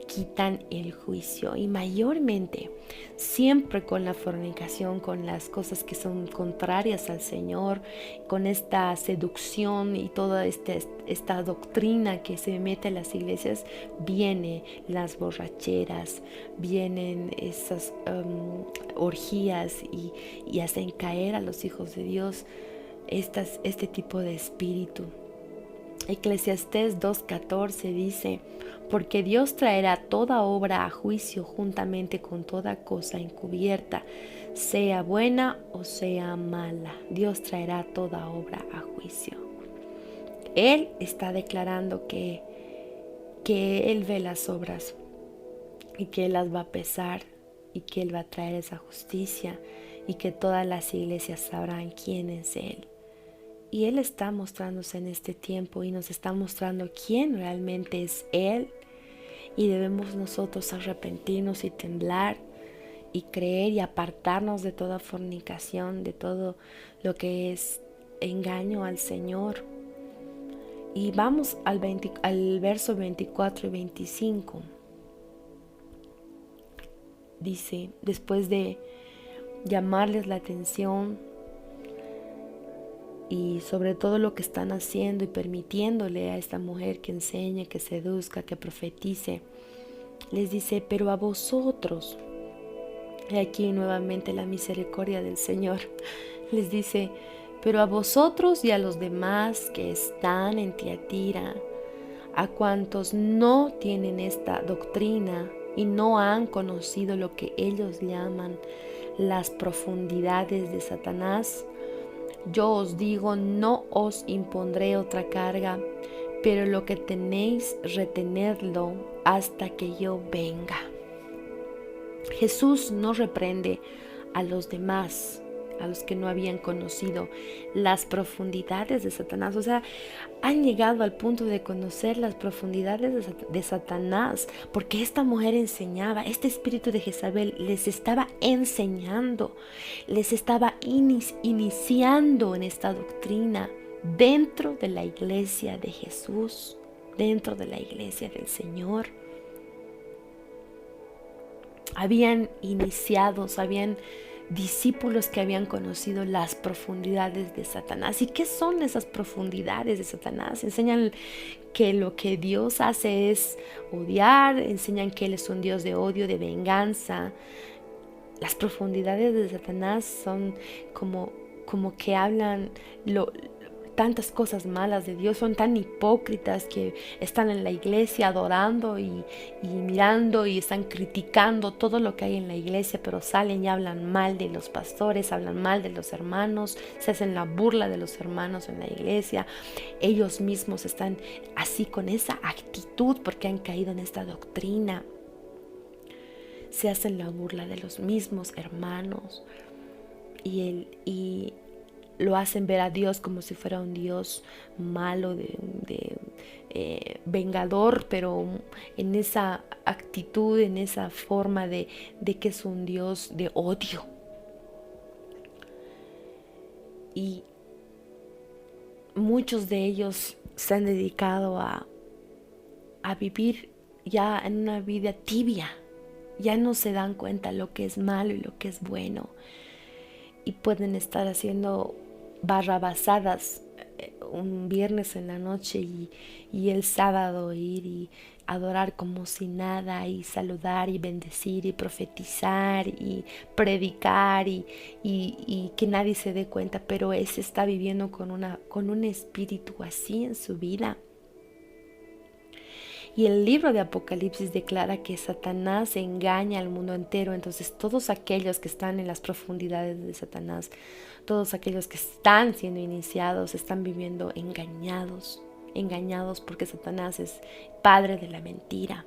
quitan el juicio. Y mayormente, siempre con la fornicación, con las cosas que son contrarias al Señor, con esta seducción y toda esta doctrina que se mete en las iglesias, vienen las borracheras, vienen esas orgías y hacen caer a los hijos de Dios este tipo de espíritu. Eclesiastés 2:14 dice: porque Dios traerá toda obra a juicio juntamente con toda cosa encubierta, sea buena o sea mala. Dios traerá toda obra a juicio. Él está declarando que Él ve las obras y que Él las va a pesar y que Él va a traer esa justicia y que todas las iglesias sabrán quién es Él. Y Él está mostrándose en este tiempo y nos está mostrando quién realmente es Él. Y debemos nosotros arrepentirnos y temblar y creer y apartarnos de toda fornicación, de todo lo que es engaño al Señor. Y vamos al verso 24 y 25. Dice, después de llamarles la atención y sobre todo lo que están haciendo y permitiéndole a esta mujer que enseñe, que seduzca, que profetice, les dice: pero a vosotros, y aquí nuevamente la misericordia del Señor, les dice: pero a vosotros y a los demás que están en Tiatira, a cuantos no tienen esta doctrina y no han conocido lo que ellos llaman las profundidades de Satanás, yo os digo, no os impondré otra carga, pero lo que tenéis, retenedlo hasta que yo venga. Jesús no reprende a los demás, a los que no habían conocido las profundidades de Satanás. O sea, han llegado al punto de conocer las profundidades de Satanás, porque esta mujer enseñaba, este espíritu de Jezabel les estaba enseñando, les estaba iniciando en esta doctrina dentro de la iglesia de Jesús, dentro de la iglesia del Señor. Habían iniciados, habían discípulos que habían conocido las profundidades de Satanás. ¿Y qué son esas profundidades de Satanás? Enseñan que lo que Dios hace es odiar, enseñan que Él es un Dios de odio, de venganza. Las profundidades de Satanás son como que hablan tantas cosas malas de Dios, son tan hipócritas que están en la iglesia adorando y mirando y están criticando todo lo que hay en la iglesia, pero salen y hablan mal de los pastores, hablan mal de los hermanos, se hacen la burla de los hermanos en la iglesia. Ellos mismos están así con esa actitud porque han caído en esta doctrina. Se hacen la burla de los mismos hermanos y lo hacen ver a Dios como si fuera un Dios malo, vengador, pero en esa actitud, en esa forma de que es un Dios de odio. Y muchos de ellos se han dedicado a vivir ya en una vida tibia. Ya no se dan cuenta lo que es malo y lo que es bueno. Y pueden estar haciendo barrabasadas un viernes en la noche y el sábado ir y adorar como si nada y saludar y bendecir y profetizar y predicar y que nadie se dé cuenta, pero ese está viviendo con un espíritu así en su vida. Y el libro de Apocalipsis declara que Satanás engaña al mundo entero. Entonces todos aquellos que están en las profundidades de Satanás, todos aquellos que están siendo iniciados, están viviendo engañados engañados porque Satanás es padre de la mentira.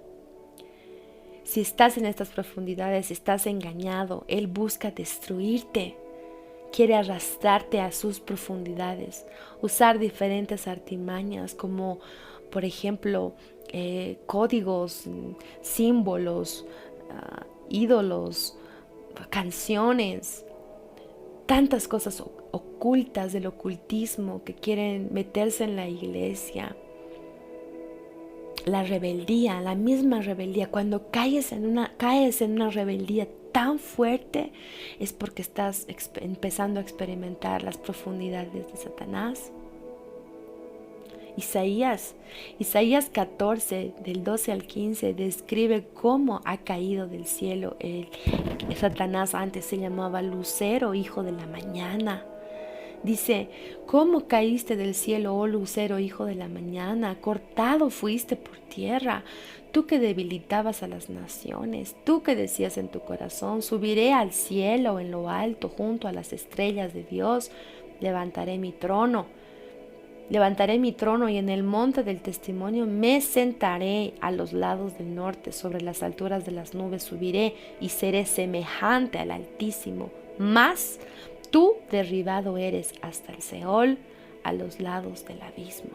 Si estás en estas profundidades, estás engañado. Él busca destruirte. Quiere arrastrarte a sus profundidades. Usar diferentes artimañas como, por ejemplo, códigos, símbolos, ídolos, canciones. Tantas cosas ocultas del ocultismo que quieren meterse en la iglesia. La rebeldía, la misma rebeldía. Cuando caes en una rebeldía tan fuerte, es porque estás empezando a experimentar las profundidades de Satanás. Isaías 14, del 12 al 15, describe cómo ha caído del cielo Satanás. Antes se llamaba Lucero, hijo de la mañana. Dice, ¿cómo caíste del cielo, oh lucero, hijo de la mañana? Cortado fuiste por tierra, tú que debilitabas a las naciones, tú que decías en tu corazón, subiré al cielo en lo alto, junto a las estrellas de Dios, levantaré mi trono y en el monte del testimonio me sentaré a los lados del norte, sobre las alturas de las nubes subiré y seré semejante al Altísimo. Mas tú derribado eres hasta el Seol, a los lados del abismo.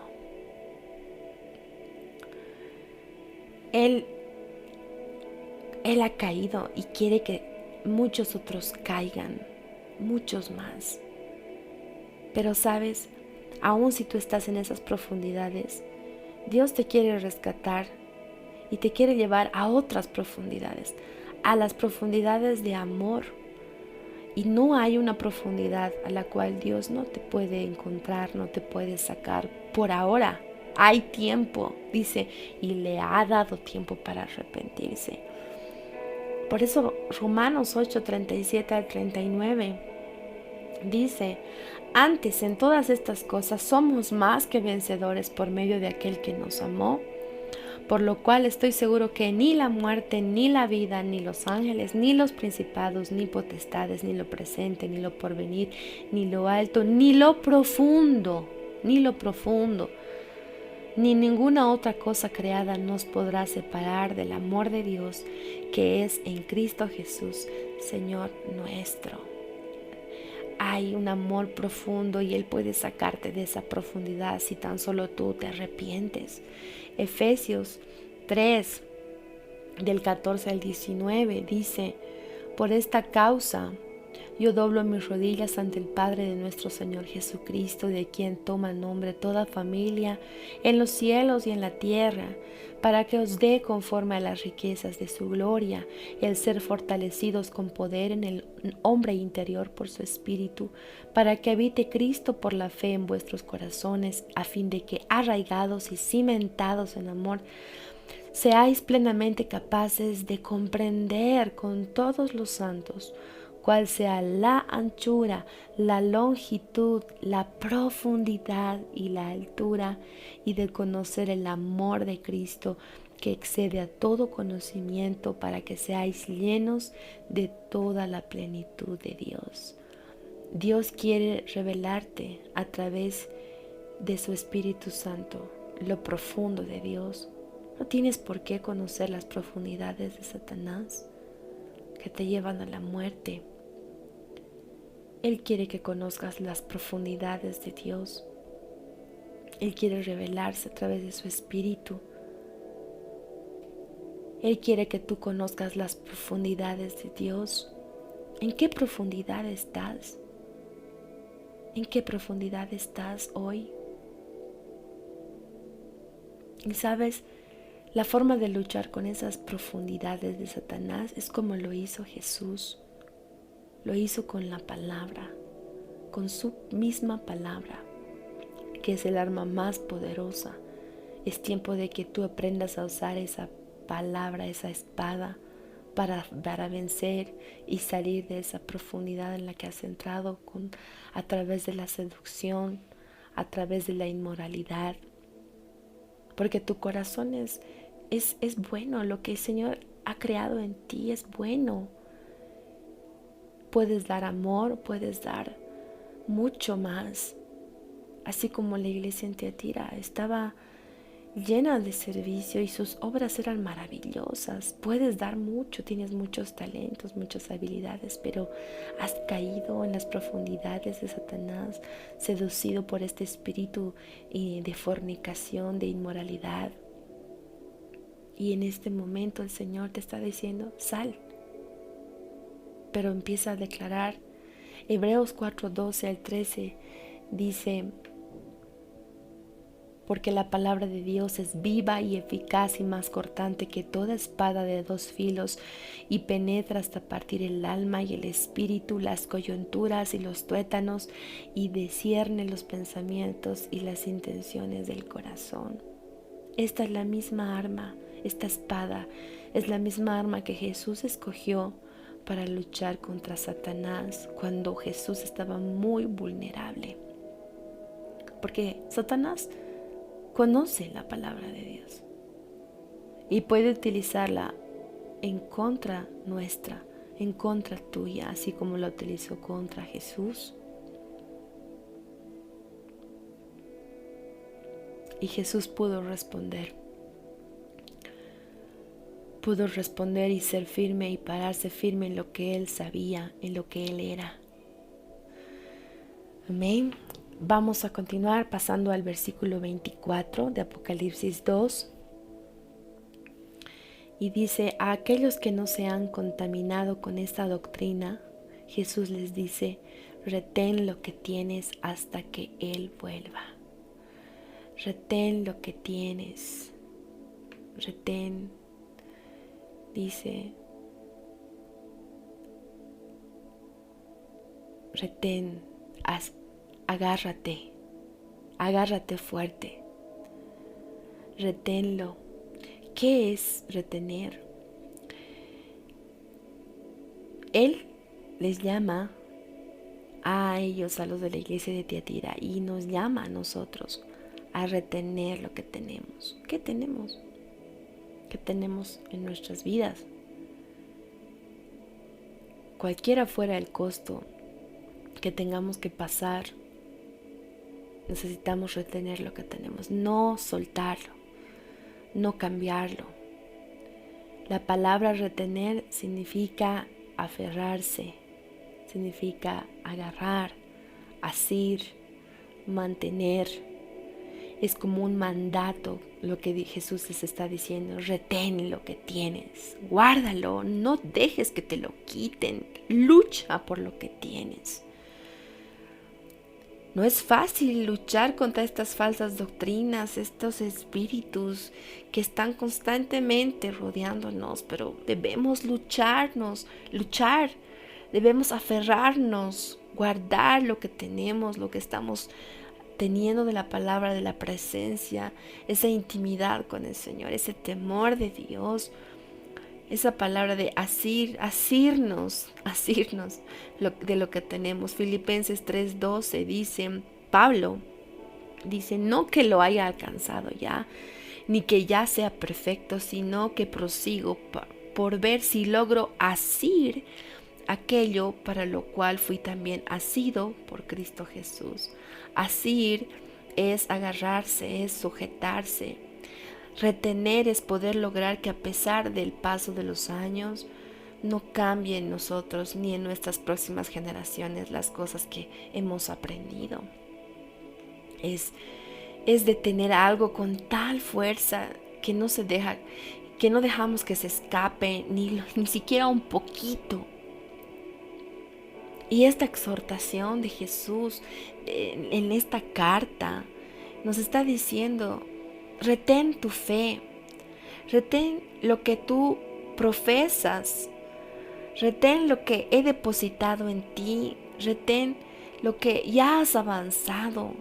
Él ha caído y quiere que muchos otros caigan, muchos más. Pero sabes, aun si tú estás en esas profundidades, Dios te quiere rescatar y te quiere llevar a otras profundidades, a las profundidades de amor. Y no hay una profundidad a la cual Dios no te puede encontrar, no te puede sacar por ahora. Hay tiempo, dice, y le ha dado tiempo para arrepentirse. Por eso Romanos 8, 37 al 39 dice, antes en todas estas cosas somos más que vencedores por medio de aquel que nos amó. Por lo cual estoy seguro que ni la muerte, ni la vida, ni los ángeles, ni los principados, ni potestades, ni lo presente, ni lo porvenir, ni lo alto, ni lo profundo, ni ninguna otra cosa creada nos podrá separar del amor de Dios que es en Cristo Jesús, Señor nuestro. Hay un amor profundo y Él puede sacarte de esa profundidad si tan solo tú te arrepientes. Efesios 3, del 14 al 19, dice, por esta causa yo doblo mis rodillas ante el Padre de nuestro Señor Jesucristo, de quien toma nombre toda familia en los cielos y en la tierra, para que os dé conforme a las riquezas de su gloria, el ser fortalecidos con poder en el hombre interior por su Espíritu, para que habite Cristo por la fe en vuestros corazones, a fin de que, arraigados y cimentados en amor, seáis plenamente capaces de comprender con todos los santos cuál sea la anchura, la longitud, la profundidad y la altura, y de conocer el amor de Cristo que excede a todo conocimiento, para que seáis llenos de toda la plenitud de Dios. Dios quiere revelarte a través de su Espíritu Santo lo profundo de Dios. No tienes por qué conocer las profundidades de Satanás que te llevan a la muerte. Él quiere que conozcas las profundidades de Dios. Él quiere revelarse a través de su Espíritu. Él quiere que tú conozcas las profundidades de Dios. ¿En qué profundidad estás? ¿En qué profundidad estás hoy? Y sabes, la forma de luchar con esas profundidades de Satanás es como lo hizo Jesús. Lo hizo con la palabra, con su misma palabra, que es el arma más poderosa. Es tiempo de que tú aprendas a usar esa palabra, esa espada, para vencer y salir de esa profundidad en la que has entrado a través de la seducción, a través de la inmoralidad. Porque tu corazón es bueno, lo que el Señor ha creado en ti es bueno. Puedes dar amor, puedes dar mucho más así como la iglesia en Tiatira estaba llena de servicio y sus obras eran maravillosas. Puedes dar mucho, tienes muchos talentos, muchas habilidades, pero has caído en las profundidades de Satanás, seducido por este espíritu de fornicación, de inmoralidad. Y en este momento el Señor te está diciendo, sal. Pero empieza a declarar. Hebreos 4:12 al 13 dice, porque la palabra de Dios es viva y eficaz y más cortante que toda espada de dos filos, y penetra hasta partir el alma y el espíritu, las coyunturas y los tuétanos, y discierne los pensamientos y las intenciones del corazón. Esta es la misma arma, esta espada es la misma arma que Jesús escogió para luchar contra Satanás cuando Jesús estaba muy vulnerable. Porque Satanás conoce la palabra de Dios y puede utilizarla en contra nuestra, en contra tuya, así como la utilizó contra Jesús. Y Jesús pudo responder y ser firme y pararse firme en lo que Él sabía, en lo que Él era. Amén. Vamos a continuar pasando al versículo 24 de Apocalipsis 2. Y dice, a aquellos que no se han contaminado con esta doctrina, Jesús les dice, retén lo que tienes hasta que Él vuelva. Retén lo que tienes. Retén. Dice, retén, agárrate fuerte, reténlo. ¿Qué es retener? Él les llama a ellos, a los de la iglesia de Tiatira, y nos llama a nosotros a retener lo que tenemos. ¿Qué tenemos? ¿Qué tenemos en nuestras vidas? Cualquiera fuera el costo que tengamos que pasar, necesitamos retener lo que tenemos, no soltarlo, no cambiarlo. La palabra retener significa aferrarse, significa agarrar, asir, mantener. Es como un mandato lo que Jesús les está diciendo. Retén lo que tienes, guárdalo, no dejes que te lo quiten, lucha por lo que tienes. No es fácil luchar contra estas falsas doctrinas, estos espíritus que están constantemente rodeándonos, pero debemos luchar, debemos aferrarnos, guardar lo que tenemos, lo que estamos teniendo de la palabra, de la presencia, esa intimidad con el Señor, ese temor de Dios, esa palabra de asirnos de lo que tenemos. Filipenses 3:12 dice, Pablo dice, no que lo haya alcanzado ya, ni que ya sea perfecto, sino que prosigo por ver si logro asir aquello para lo cual fui también asido por Cristo Jesús. Asir es agarrarse, es sujetarse. Retener es poder lograr que a pesar del paso de los años no cambie en nosotros ni en nuestras próximas generaciones las cosas que hemos aprendido. Es detener algo con tal fuerza que no dejamos que se escape ni siquiera un poquito. Y esta exhortación de Jesús en esta carta nos está diciendo, retén tu fe, retén lo que tú profesas, retén lo que he depositado en ti, retén lo que ya has avanzado.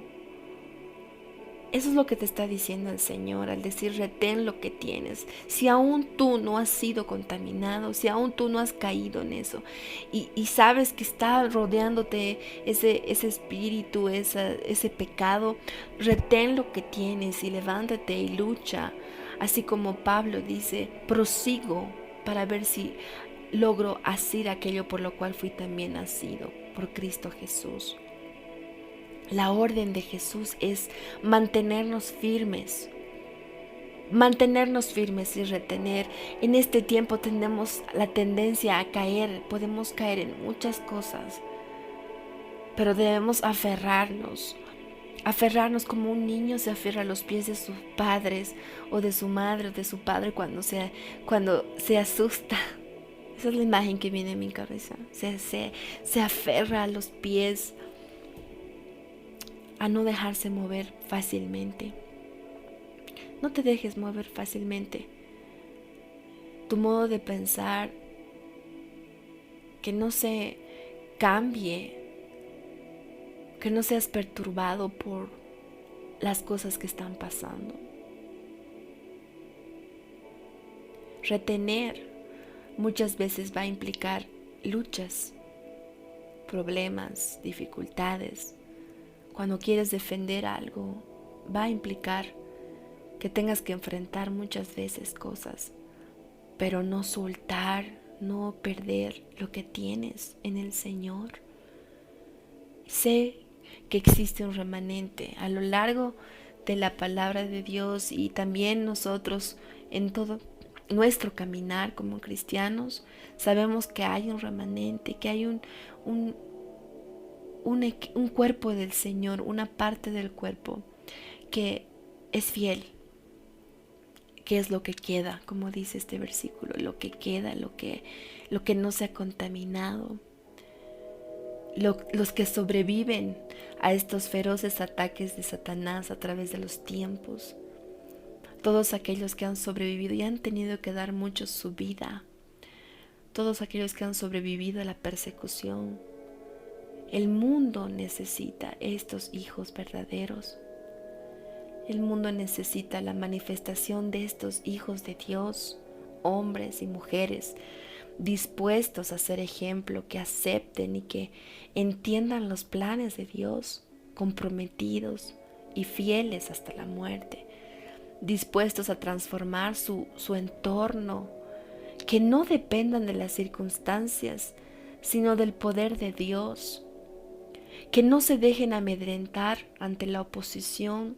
Eso es lo que te está diciendo el Señor al decir retén lo que tienes. Si aún tú no has sido contaminado, si aún tú no has caído en eso y sabes que está rodeándote ese espíritu, ese pecado, retén lo que tienes y levántate y lucha. Así como Pablo dice, prosigo para ver si logro asir aquello por lo cual fui también nacido, por Cristo Jesús. La orden de Jesús es mantenernos firmes. Mantenernos firmes y retener. En este tiempo tenemos la tendencia a caer, podemos caer en muchas cosas, pero debemos aferrarnos como un niño se aferra a los pies de sus padres o de su madre o de su padre cuando se asusta. Esa es la imagen que viene en mi cabeza. Se aferra a los pies, a no dejarse mover fácilmente. No te dejes mover fácilmente. Tu modo de pensar, que no se cambie, que no seas perturbado por las cosas que están pasando. Retener muchas veces va a implicar luchas, problemas, dificultades. Cuando quieres defender algo, va a implicar que tengas que enfrentar muchas veces cosas, pero no soltar, no perder lo que tienes en el Señor. Sé que existe un remanente a lo largo de la palabra de Dios y también nosotros en todo nuestro caminar como cristianos sabemos que hay un remanente, que hay un cuerpo del Señor, una parte del cuerpo que es fiel, que es lo que queda, como dice este versículo, lo que queda, lo que no se ha contaminado. Los que sobreviven a estos feroces ataques de Satanás a través de los tiempos, todos aquellos que han sobrevivido y han tenido que dar mucho su vida, todos aquellos que han sobrevivido a la persecución. El mundo necesita estos hijos verdaderos. El mundo necesita la manifestación de estos hijos de Dios, hombres y mujeres dispuestos a ser ejemplo, que acepten y que entiendan los planes de Dios, comprometidos y fieles hasta la muerte, dispuestos a transformar su entorno, que no dependan de las circunstancias, sino del poder de Dios, que no se dejen amedrentar ante la oposición,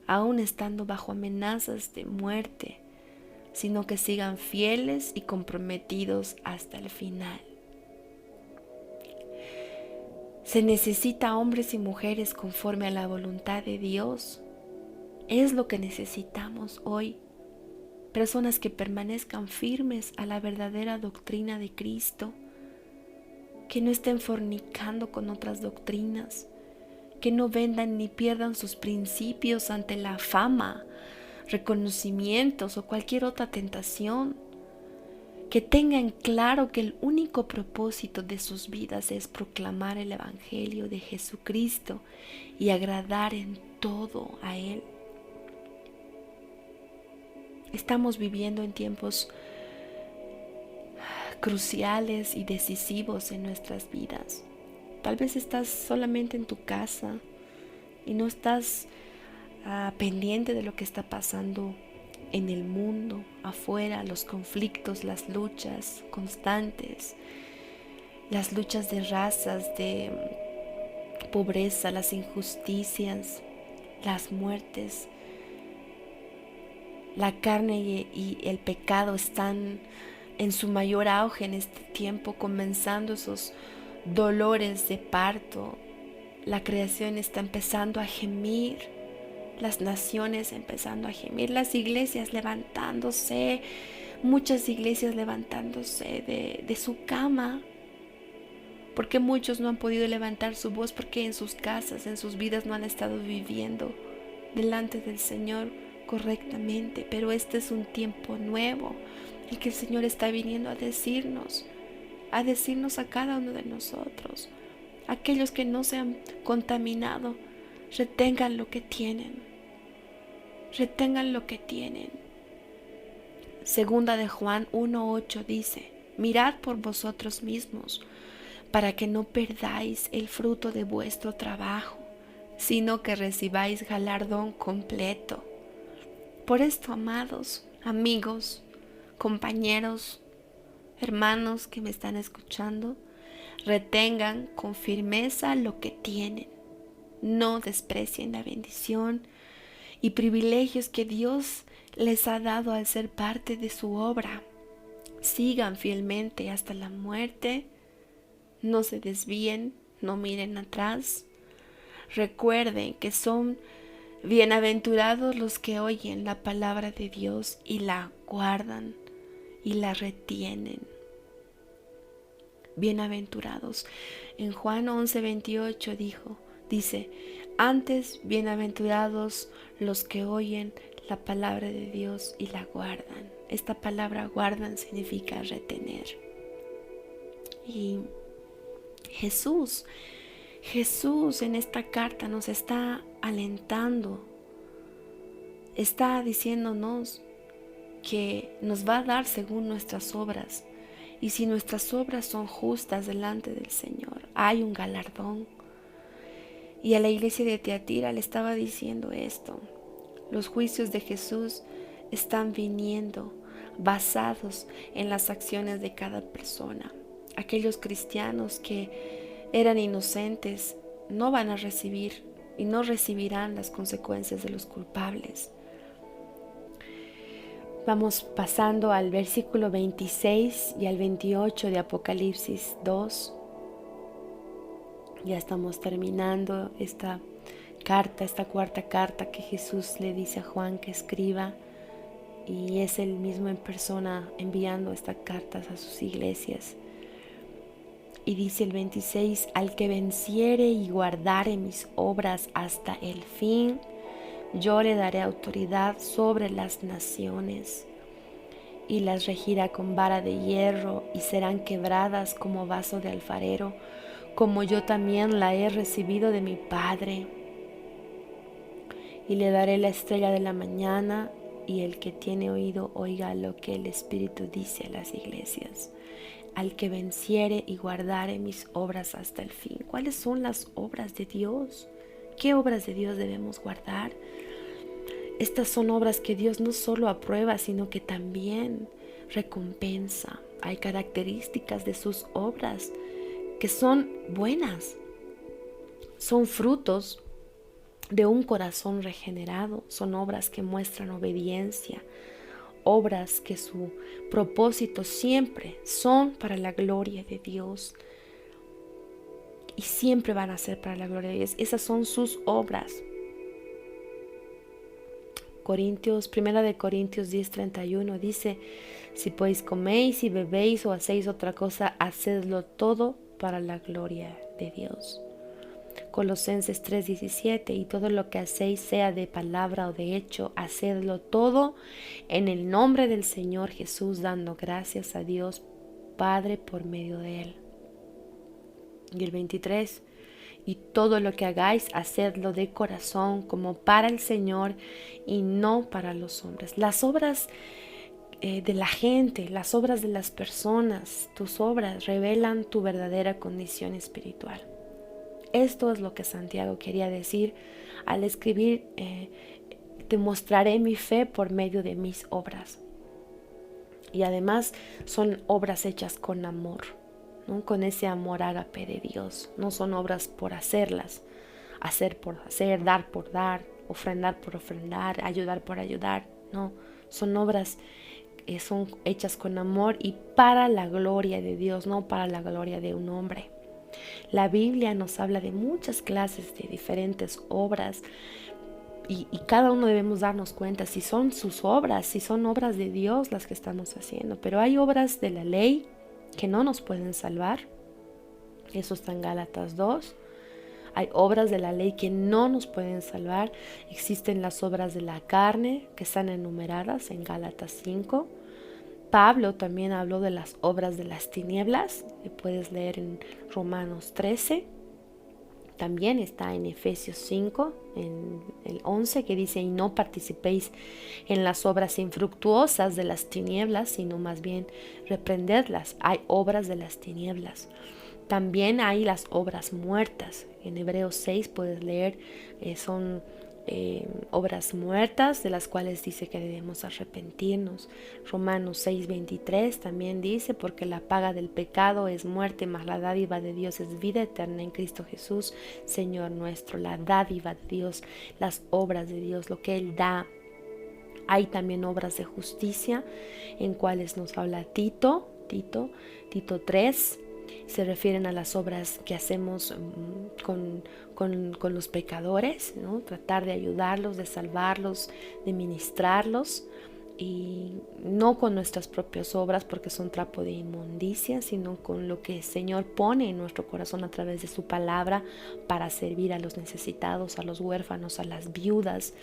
aún estando bajo amenazas de muerte, sino que sigan fieles y comprometidos hasta el final. Se necesita hombres y mujeres conforme a la voluntad de Dios. Es lo que necesitamos hoy. Personas que permanezcan firmes a la verdadera doctrina de Cristo, que no estén fornicando con otras doctrinas, que no vendan ni pierdan sus principios ante la fama, reconocimientos o cualquier otra tentación, que tengan claro que el único propósito de sus vidas es proclamar el Evangelio de Jesucristo y agradar en todo a Él. Estamos viviendo en tiempos cruciales y decisivos en nuestras vidas. Tal vez estás solamente en tu casa y no estás pendiente de lo que está pasando en el mundo, afuera, los conflictos, las luchas constantes, las luchas de razas, de pobreza, las injusticias, las muertes. La carne y el pecado están en su mayor auge en este tiempo, comenzando esos dolores de parto. La creación está empezando a gemir, las naciones empezando a gemir, las iglesias levantándose, muchas iglesias levantándose de su cama, porque muchos no han podido levantar su voz, porque en sus casas, en sus vidas no han estado viviendo delante del Señor correctamente. Pero este es un tiempo nuevo, el que el Señor está viniendo a decirnos a cada uno de nosotros, aquellos que no se han contaminado, retengan lo que tienen. Retengan lo que tienen. Segunda de Juan 1:8 dice: mirad por vosotros mismos, para que no perdáis el fruto de vuestro trabajo, sino que recibáis galardón completo. Por esto, amados, amigos, compañeros, hermanos que me están escuchando, retengan con firmeza lo que tienen. No desprecien la bendición y privilegios que Dios les ha dado al ser parte de su obra. Sigan fielmente hasta la muerte. No se desvíen, no miren atrás. Recuerden que son bienaventurados los que oyen la palabra de Dios y la guardan y la retienen. Bienaventurados. En Juan 11:28 dice, antes bienaventurados los que oyen la palabra de Dios y la guardan. Esta palabra guardan significa retener. Y Jesús en esta carta nos está alentando, está diciéndonos que nos va a dar según nuestras obras. Y si nuestras obras son justas delante del Señor, hay un galardón. Y a la iglesia de Tiatira le estaba diciendo esto. Los juicios de Jesús están viniendo basados en las acciones de cada persona. Aquellos cristianos que eran inocentes no van a recibir y no recibirán las consecuencias de los culpables. Vamos pasando al versículo 26 y al 28 de Apocalipsis 2. Ya estamos terminando esta cuarta carta que Jesús le dice a Juan que escriba, y es él mismo en persona enviando estas cartas a sus iglesias. Y dice el 26, al que venciere y guardare mis obras hasta el fin, yo le daré autoridad sobre las naciones, y las regirá con vara de hierro, y serán quebradas como vaso de alfarero, como yo también la he recibido de mi Padre. Y le daré la estrella de la mañana, y el que tiene oído oiga lo que el Espíritu dice a las iglesias. Al que venciere y guardare mis obras hasta el fin. ¿Cuáles son las obras de Dios? ¿Qué obras de Dios debemos guardar? Estas son obras que Dios no solo aprueba, sino que también recompensa. Hay características de sus obras que son buenas. Son frutos de un corazón regenerado. Son obras que muestran obediencia. Obras que su propósito siempre son para la gloria de Dios. Y siempre van a ser para la gloria de Dios. Esas son sus obras. Primera de Corintios 10:31 dice, si pues coméis y bebéis o hacéis otra cosa, hacedlo todo para la gloria de Dios. Colosenses 3:17, y todo lo que hacéis, sea de palabra o de hecho, hacedlo todo en el nombre del Señor Jesús, dando gracias a Dios Padre por medio de Él. Y el 23, y todo lo que hagáis, hacedlo de corazón, como para el Señor y no para los hombres. Las obras de la gente, las obras de las personas, tus obras revelan tu verdadera condición espiritual. Esto es lo que Santiago quería decir al escribir, te mostraré mi fe por medio de mis obras. Y además son obras hechas con amor, ¿no? Con ese amor ágape de Dios. No son obras por hacerlas, hacer por hacer, dar por dar, ofrendar por ofrendar, ayudar por ayudar. No, son obras son hechas con amor y para la gloria de Dios, no para la gloria de un hombre. La Biblia nos habla de muchas clases de diferentes obras y cada uno debemos darnos cuenta si son sus obras, si son obras de Dios las que estamos haciendo. Pero hay obras de la ley que no nos pueden salvar. Eso está en Gálatas 2. Hay obras de la ley que no nos pueden salvar. Existen las obras de la carne que están enumeradas en Gálatas 5. Pablo también habló de las obras de las tinieblas, que puedes leer en Romanos 13. También está en Efesios 5, en el 11, que dice, y no participéis en las obras infructuosas de las tinieblas, sino más bien reprendedlas. Hay obras de las tinieblas. También hay las obras muertas. En Hebreos 6 puedes leer, son obras muertas de las cuales dice que debemos arrepentirnos. Romanos 6:23 también dice, porque la paga del pecado es muerte, mas la dádiva de Dios es vida eterna en Cristo Jesús, Señor nuestro. La dádiva de Dios, las obras de Dios, lo que Él da. Hay también obras de justicia en cuales nos habla Tito 3. Se refieren a las obras que hacemos con los pecadores, ¿no? Tratar de ayudarlos, de salvarlos, de ministrarlos, y no con nuestras propias obras porque son trapo de inmundicia, sino con lo que el Señor pone en nuestro corazón a través de su palabra para servir a los necesitados, a los huérfanos, a las viudas.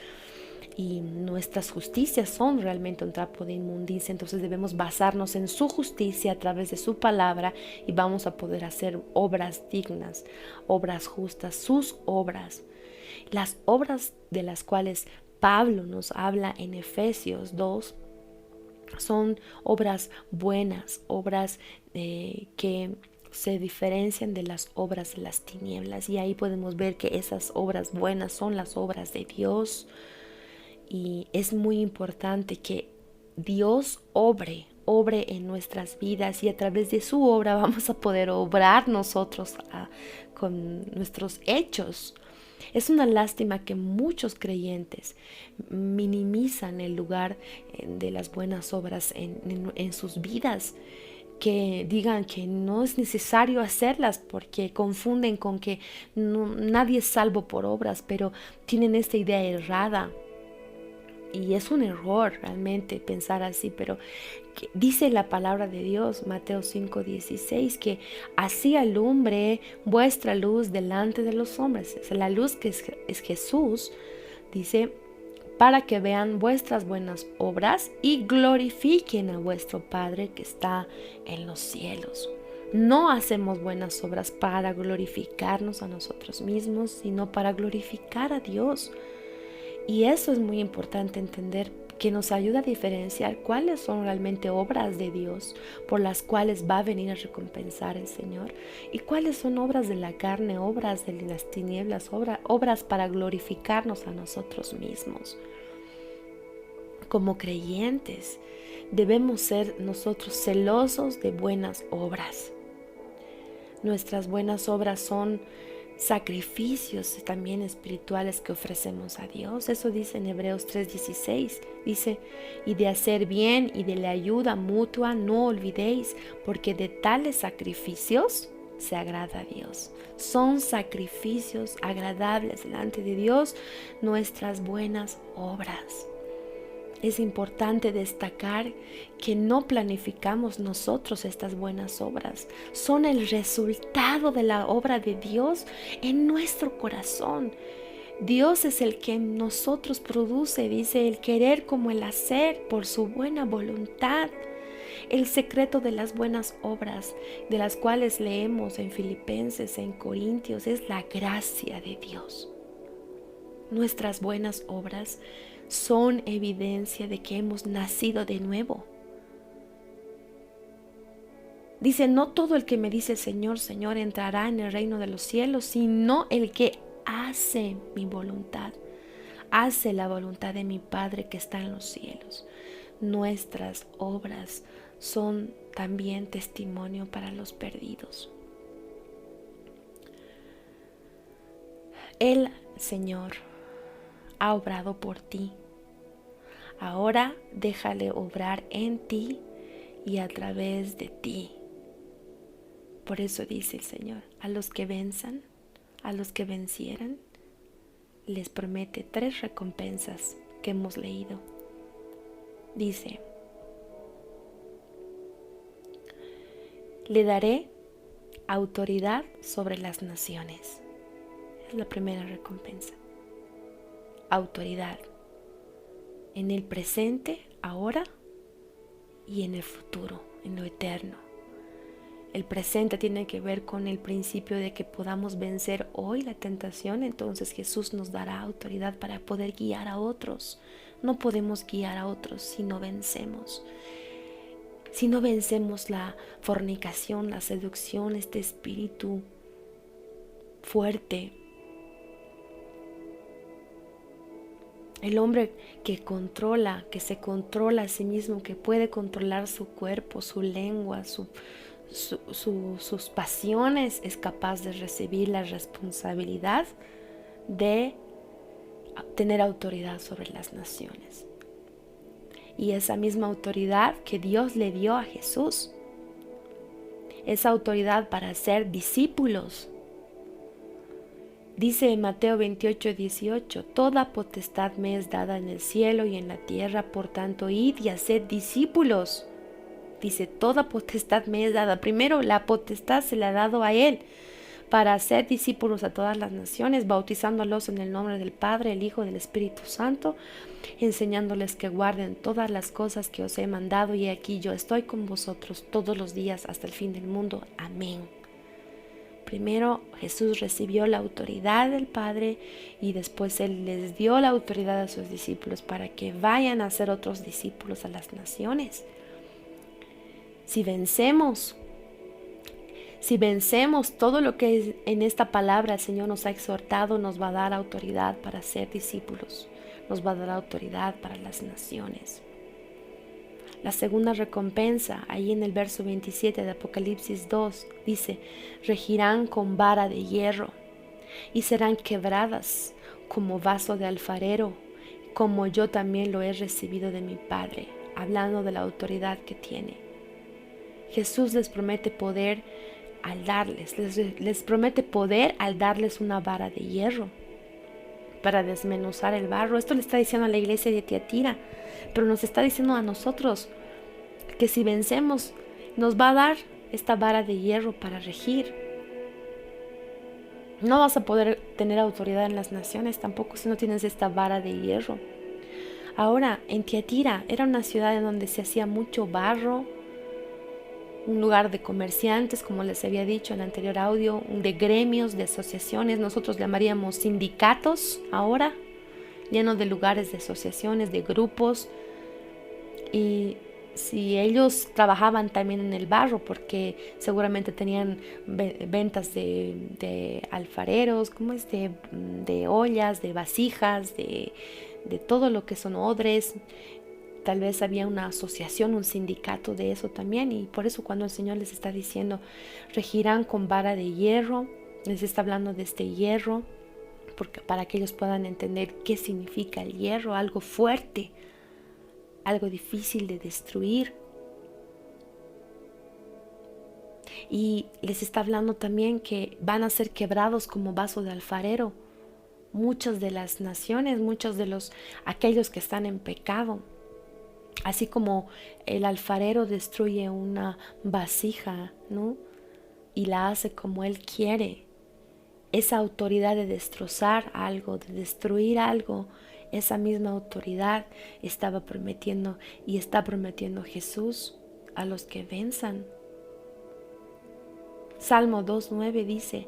Y nuestras justicias son realmente un trapo de inmundicia, entonces debemos basarnos en su justicia a través de su palabra y vamos a poder hacer obras dignas, obras justas, sus obras. Las obras de las cuales Pablo nos habla en Efesios 2 son obras buenas, obras que se diferencian de las obras de las tinieblas, y ahí podemos ver que esas obras buenas son las obras de Dios. Y es muy importante que Dios obre en nuestras vidas, y a través de su obra vamos a poder obrar nosotros con nuestros hechos. Es una lástima que muchos creyentes minimizan el lugar de las buenas obras en sus vidas, que digan que no es necesario hacerlas porque confunden con que nadie es salvo por obras, pero tienen esta idea errada. Y es un error realmente pensar así, pero dice la palabra de Dios, Mateo 5:16, que así alumbre vuestra luz delante de los hombres. Es la luz que es Jesús, dice, para que vean vuestras buenas obras y glorifiquen a vuestro Padre que está en los cielos. No hacemos buenas obras para glorificarnos a nosotros mismos, sino para glorificar a Dios. Y eso es muy importante entender, que nos ayuda a diferenciar cuáles son realmente obras de Dios por las cuales va a venir a recompensar el Señor, y cuáles son obras de la carne, obras de las tinieblas, obras para glorificarnos a nosotros mismos. Como creyentes debemos ser nosotros celosos de buenas obras. Nuestras buenas obras son sacrificios también espirituales que ofrecemos a Dios. Eso dice en Hebreos 3:16. Dice, y de hacer bien y de la ayuda mutua no olvidéis, porque de tales sacrificios se agrada a Dios. Son sacrificios agradables delante de Dios nuestras buenas obras. Es importante destacar que no planificamos nosotros estas buenas obras. Son el resultado de la obra de Dios en nuestro corazón. Dios es el que en nosotros produce, dice, el querer como el hacer por su buena voluntad. El secreto de las buenas obras, de las cuales leemos en Filipenses, en Corintios, es la gracia de Dios. Nuestras buenas obras son evidencia de que hemos nacido de nuevo. Dice, no todo el que me dice Señor, Señor entrará en el reino de los cielos, sino el que hace mi voluntad, hace la voluntad de mi Padre que está en los cielos. Nuestras obras son también testimonio para los perdidos. El Señor ha obrado por ti. Ahora déjale obrar en ti y a través de ti. Por eso dice el Señor, a los que venzan, a los que vencieran, les promete 3 recompensas que hemos leído. Dice, le daré autoridad sobre las naciones. Es la primera recompensa. Autoridad en el presente, ahora, y en el futuro, en lo eterno. El presente tiene que ver con el principio de que podamos vencer hoy la tentación. Entonces Jesús nos dará autoridad para poder guiar a otros. No podemos guiar a otros si no vencemos. Si no vencemos la fornicación, la seducción, este espíritu fuerte El hombre que controla, que se controla a sí mismo, que puede controlar su cuerpo, su lengua, sus pasiones, es capaz de recibir la responsabilidad de tener autoridad sobre las naciones. Y esa misma autoridad que Dios le dio a Jesús, esa autoridad para ser discípulos. Dice en Mateo 28:18, toda potestad me es dada en el cielo y en la tierra, por tanto id y haced discípulos. Dice, toda potestad me es dada. Primero, la potestad se la ha dado a Él para hacer discípulos a todas las naciones, bautizándolos en el nombre del Padre, el Hijo y del Espíritu Santo, enseñándoles que guarden todas las cosas que os he mandado, y aquí yo estoy con vosotros todos los días hasta el fin del mundo. Amén. Primero Jesús recibió la autoridad del Padre y después Él les dio la autoridad a sus discípulos para que vayan a ser otros discípulos a las naciones. Si vencemos todo lo que en esta palabra el Señor nos ha exhortado, nos va a dar autoridad para ser discípulos, nos va a dar autoridad para las naciones. La segunda recompensa, ahí en el verso 27 de Apocalipsis 2, dice, regirán con vara de hierro y serán quebradas como vaso de alfarero, como yo también lo he recibido de mi Padre, hablando de la autoridad que tiene. Jesús les promete poder al darles, les promete poder al darles una vara de hierro para desmenuzar el barro. Esto le está diciendo a la iglesia de Tiatira, pero nos está diciendo a nosotros que si vencemos, nos va a dar esta vara de hierro para regir. No vas a poder tener autoridad en las naciones tampoco si no tienes esta vara de hierro. Ahora, en Tiatira era una ciudad en donde se hacía mucho barro, un lugar de comerciantes, como les había dicho en el anterior audio, de gremios, de asociaciones, nosotros llamaríamos sindicatos ahora, lleno de lugares de asociaciones, de grupos. Y si ellos trabajaban también en el barro, porque seguramente tenían ventas de alfareros, de ollas, de vasijas, de todo lo que son odres. Tal vez había una asociación, un sindicato de eso también, y por eso cuando el Señor les está diciendo regirán con vara de hierro, les está hablando de este hierro, porque para que ellos puedan entender qué significa el hierro, algo fuerte, algo difícil de destruir. Y les está hablando también que van a ser quebrados como vaso de alfarero. Muchas de las naciones, muchos de aquellos que están en pecado, así como el alfarero destruye una vasija, ¿no? Y la hace como él quiere. Esa autoridad de destrozar algo, de destruir algo, esa misma autoridad estaba prometiendo y está prometiendo Jesús a los que venzan. Salmo 2:9 dice,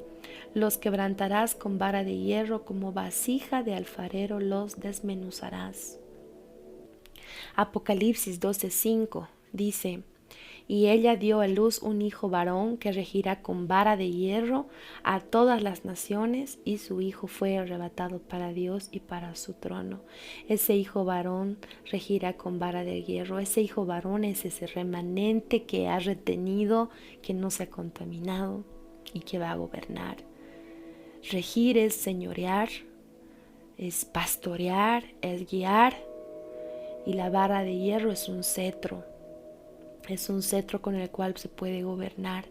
los quebrantarás con vara de hierro, como vasija de alfarero los desmenuzarás. Apocalipsis 12:5 dice, y ella dio a luz un hijo varón que regirá con vara de hierro a todas las naciones, y su hijo fue arrebatado para Dios y para su trono. Ese hijo varón regirá con vara de hierro. Ese hijo varón es ese remanente que ha retenido, que no se ha contaminado y que va a gobernar. Regir es señorear, es pastorear, es guiar, y la vara de hierro es un cetro. Es un cetro con el cual se puede gobernar.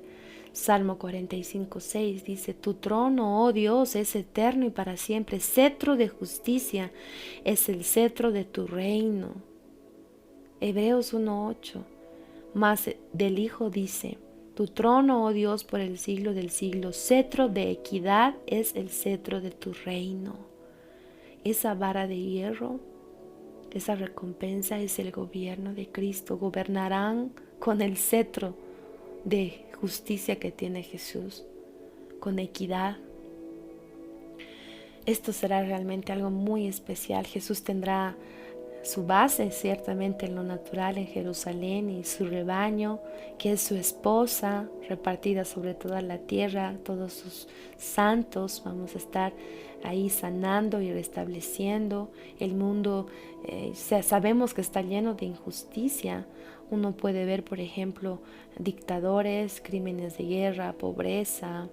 Salmo 45:6 dice, tu trono, oh Dios, es eterno y para siempre. Cetro de justicia es el cetro de tu reino. Hebreos 1:8. Mas del Hijo dice, tu trono, oh Dios, por el siglo del siglo. Cetro de equidad es el cetro de tu reino. Esa vara de hierro, esa recompensa es el gobierno de Cristo. Gobernarán con el cetro de justicia que tiene Jesús, con equidad. Esto será realmente algo muy especial. Jesús tendrá su base ciertamente en lo natural en Jerusalén y su rebaño, que es su esposa, repartida sobre toda la tierra, todos sus santos. Vamos a estar ahí sanando y restableciendo el mundo. Sabemos que está lleno de injusticia. Uno puede ver, por ejemplo, dictadores, crímenes de guerra, pobreza,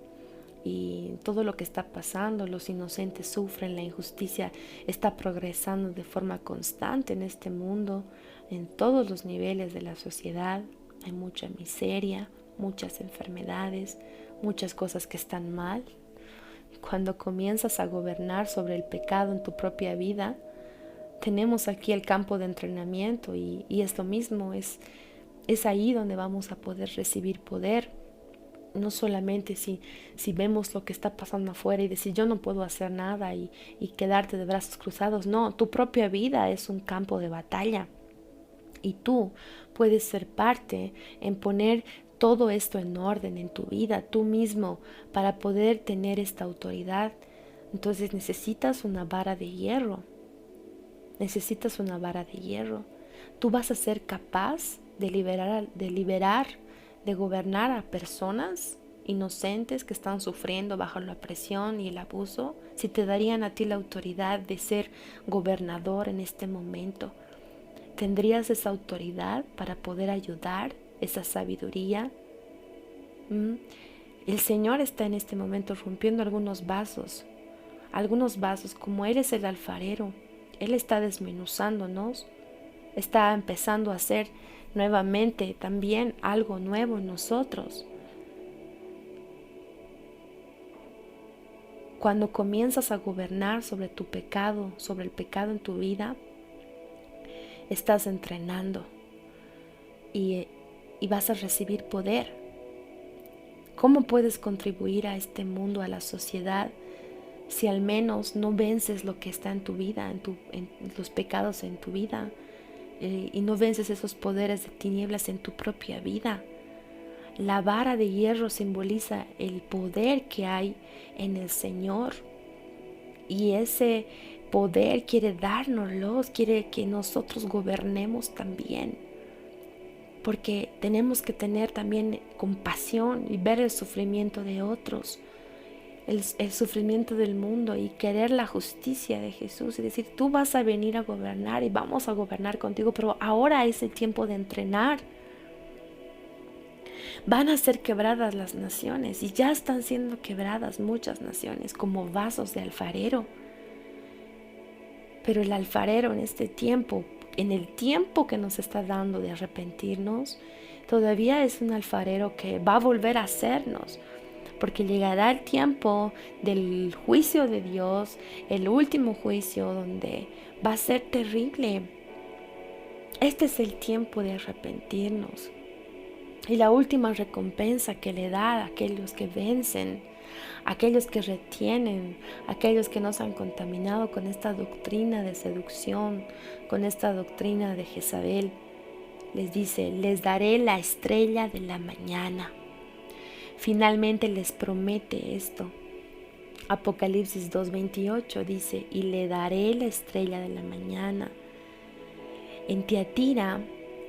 y todo lo que está pasando. Los inocentes sufren, la injusticia está progresando de forma constante en este mundo, en todos los niveles de la sociedad. Hay mucha miseria, muchas enfermedades, muchas cosas que están mal. Cuando comienzas a gobernar sobre el pecado en tu propia vida, tenemos aquí el campo de entrenamiento, y es lo mismo, es ahí donde vamos a poder recibir poder. No solamente si vemos lo que está pasando afuera y decir yo no puedo hacer nada y quedarte de brazos cruzados. No, tu propia vida es un campo de batalla y tú puedes ser parte en poner todo esto en orden en tu vida, tú mismo, para poder tener esta autoridad. Entonces necesitas una vara de hierro, necesitas una vara de hierro. Tú vas a ser capaz de liberar, de gobernar a personas inocentes que están sufriendo bajo la presión y el abuso. Si te darían a ti la autoridad de ser gobernador en este momento, ¿tendrías esa autoridad para poder ayudar, esa sabiduría? El Señor está en este momento rompiendo algunos vasos, como Él es el alfarero. Él está desmenuzándonos, está empezando a hacer nuevamente también algo nuevo en nosotros. Cuando comienzas a gobernar sobre tu pecado, sobre el pecado en tu vida, estás entrenando y vas a recibir poder. ¿Cómo puedes contribuir a este mundo, a la sociedad, si al menos no vences lo que está en tu vida, en los pecados en tu vida, y no vences esos poderes de tinieblas en tu propia vida? La vara de hierro simboliza el poder que hay en el Señor, y ese poder quiere dárnoslos, quiere que nosotros gobernemos también, porque tenemos que tener también compasión y ver el sufrimiento de otros, el sufrimiento del mundo, y querer la justicia de Jesús y decir, tú vas a venir a gobernar y vamos a gobernar contigo, pero ahora es el tiempo de entrenar. Van a ser quebradas las naciones, y ya están siendo quebradas muchas naciones como vasos de alfarero. Pero el alfarero en este tiempo, en el tiempo que nos está dando de arrepentirnos, todavía es un alfarero que va a volver a hacernos, porque llegará el tiempo del juicio de Dios, el último juicio, donde va a ser terrible. Este es el tiempo de arrepentirnos. Y la última recompensa que le da a aquellos que vencen, aquellos que retienen, aquellos que no se han contaminado con esta doctrina de seducción, con esta doctrina de Jezabel, les dice, les daré la estrella de la mañana. Finalmente les promete esto. Apocalipsis 2:28 dice, y le daré la estrella de la mañana. En Tiatira,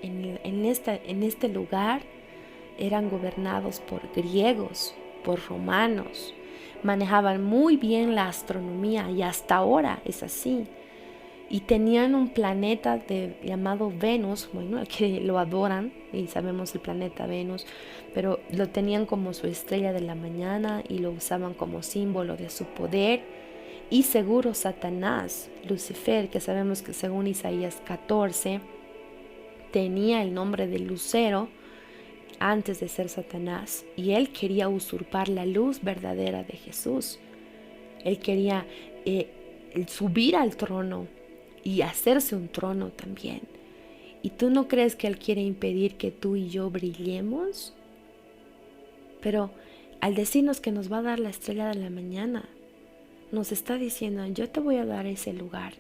en este lugar, eran gobernados por griegos, por romanos. Manejaban muy bien la astronomía, y hasta ahora es así. Y tenían un planeta llamado Venus, bueno, que lo adoran y sabemos el planeta Venus, pero lo tenían como su estrella de la mañana y lo usaban como símbolo de su poder. Y seguro Satanás, Lucifer, que sabemos que según Isaías 14 tenía el nombre de Lucero antes de ser Satanás, y él quería usurpar la luz verdadera de Jesús. Él quería subir al trono y hacerse un trono también. ¿Y tú no crees que él quiere impedir que tú y yo brillemos? Pero al decirnos que nos va a dar la estrella de la mañana, nos está diciendo, yo te voy a dar ese lugar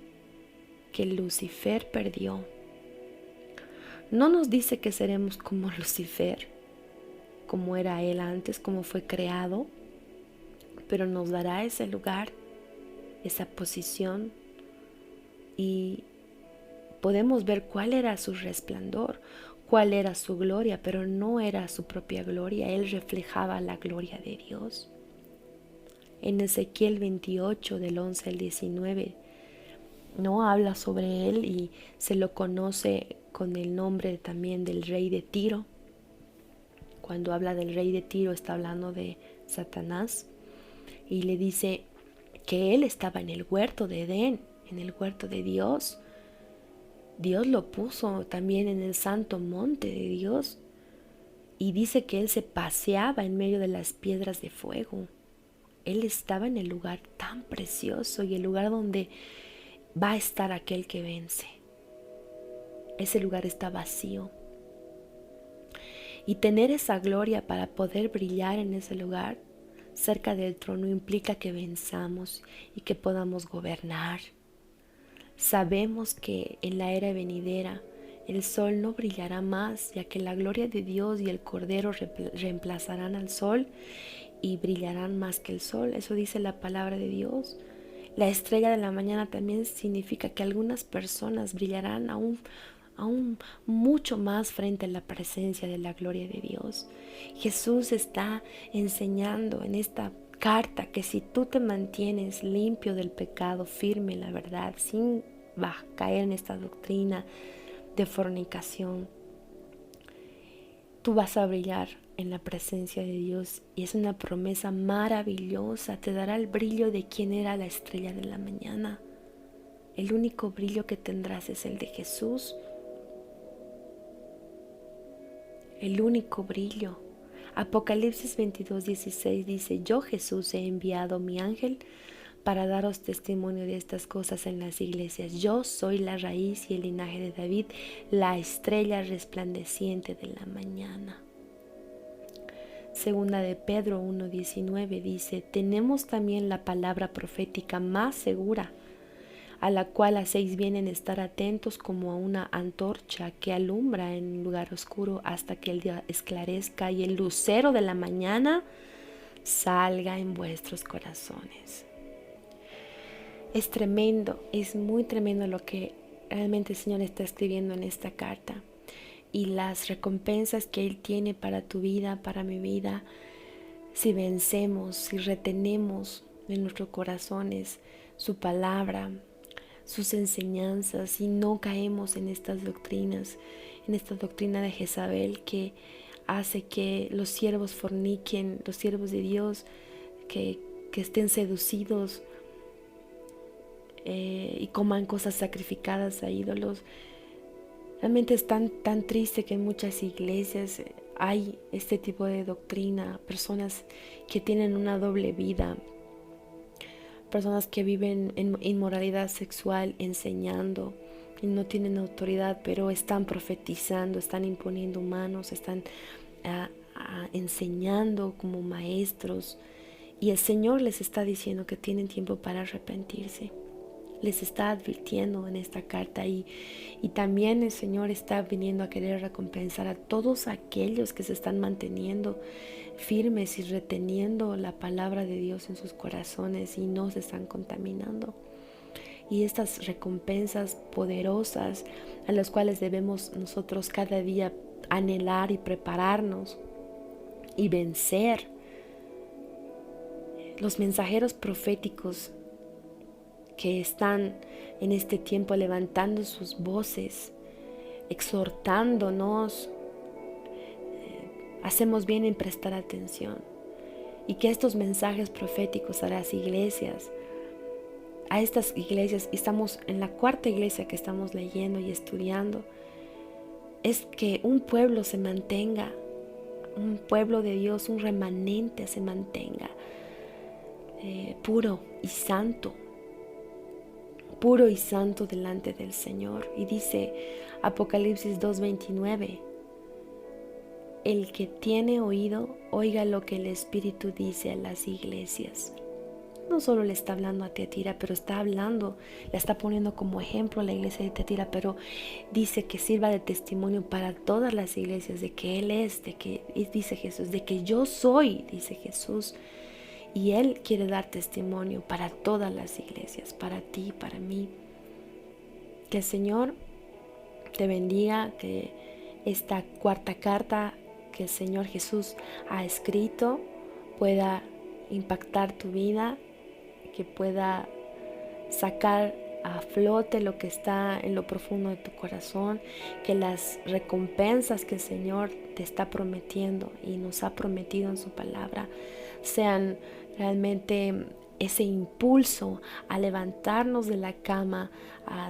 que Lucifer perdió. No nos dice que seremos como Lucifer, como era él antes, como fue creado, pero nos dará ese lugar, esa posición, y podemos ver cuál era su resplandor, cuál era su gloria, pero no era su propia gloria. Él reflejaba la gloria de Dios. En Ezequiel 28, del 11 al 19, no habla sobre él y se lo conoce con el nombre también del rey de Tiro. Cuando habla del rey de Tiro está hablando de Satanás y le dice que él estaba en el huerto de Edén, en el huerto de Dios. Dios lo puso también en el santo monte de Dios y dice que él se paseaba en medio de las piedras de fuego. Él estaba en el lugar tan precioso y el lugar donde va a estar aquel que vence. Ese lugar está vacío. Y tener esa gloria para poder brillar en ese lugar cerca del trono implica que venzamos y que podamos gobernar. Sabemos que en la era venidera el sol no brillará más, ya que la gloria de Dios y el Cordero reemplazarán al sol y brillarán más que el sol. Eso dice la palabra de Dios. La estrella de la mañana también significa que algunas personas brillarán aún mucho más frente a la presencia de la gloria de Dios. Jesús está enseñando en esta carta que si tú te mantienes limpio del pecado, firme en la verdad, sin caer en esta doctrina de fornicación, tú vas a brillar en la presencia de Dios y es una promesa maravillosa. Te dará el brillo de quien era la estrella de la mañana. El único brillo que tendrás es el de Jesús. El único brillo. Apocalipsis 22:16 dice: yo, Jesús, he enviado mi ángel para daros testimonio de estas cosas en las iglesias. Yo soy la raíz y el linaje de David, la estrella resplandeciente de la mañana. Segunda de Pedro 1:19 dice: tenemos también la palabra profética más segura, a la cual hacéis bien en estar atentos como a una antorcha que alumbra en un lugar oscuro hasta que el día esclarezca y el lucero de la mañana salga en vuestros corazones. Es tremendo, es muy tremendo lo que realmente el Señor está escribiendo en esta carta y las recompensas que Él tiene para tu vida, para mi vida, si vencemos, si retenemos en nuestros corazones su palabra, sus enseñanzas y no caemos en estas doctrinas, en esta doctrina de Jezabel que hace que los siervos forniquen, los siervos de Dios que estén seducidos y coman cosas sacrificadas a ídolos. Realmente es tan triste que en muchas iglesias hay este tipo de doctrina, personas que tienen una doble vida, personas que viven en inmoralidad sexual enseñando y no tienen autoridad, pero están profetizando, están imponiendo manos, están enseñando como maestros. Y el Señor les está diciendo que tienen tiempo para arrepentirse. Les está advirtiendo en esta carta y también el Señor está viniendo a querer recompensar a todos aquellos que se están manteniendo firmes y reteniendo la palabra de Dios en sus corazones y no se están contaminando. Y estas recompensas poderosas a las cuales debemos nosotros cada día anhelar y prepararnos y vencer. Los mensajeros proféticos que están en este tiempo levantando sus voces, exhortándonos, hacemos bien en prestar atención y que estos mensajes proféticos a las iglesias, a estas iglesias, estamos en la cuarta iglesia que estamos leyendo y estudiando, es que un pueblo se mantenga, un pueblo de Dios, un remanente se mantenga puro y santo delante del Señor. Y dice Apocalipsis 2:29: el que tiene oído, oiga lo que el Espíritu dice a las iglesias. No solo le está hablando a Tiatira, pero está hablando, la está poniendo como ejemplo a la iglesia de Tiatira, pero dice que sirva de testimonio para todas las iglesias de que Él es, dice Jesús, de que yo soy, dice Jesús. Y Él quiere dar testimonio para todas las iglesias, para ti, para mí. Que el Señor te bendiga, que esta cuarta carta que el Señor Jesús ha escrito pueda impactar tu vida, que pueda sacar a flote lo que está en lo profundo de tu corazón, que las recompensas que el Señor te está prometiendo y nos ha prometido en su palabra sean realmente ese impulso a levantarnos de la cama,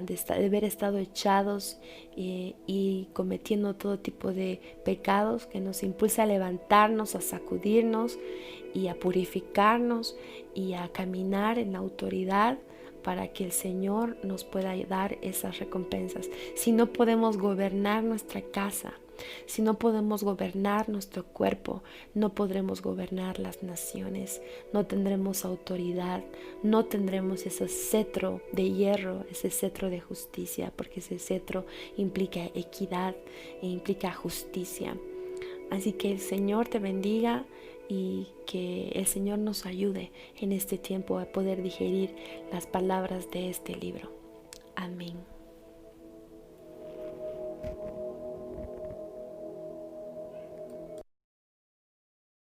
de haber estado echados y cometiendo todo tipo de pecados, que nos impulse a levantarnos, a sacudirnos y a purificarnos y a caminar en la autoridad para que el Señor nos pueda dar esas recompensas. Si no podemos gobernar nuestra casa, si no podemos gobernar nuestro cuerpo, no podremos gobernar las naciones, no tendremos autoridad, no tendremos ese cetro de hierro, ese cetro de justicia, porque ese cetro implica equidad e implica justicia. Así que el Señor te bendiga y que el Señor nos ayude en este tiempo a poder digerir las palabras de este libro. Amén.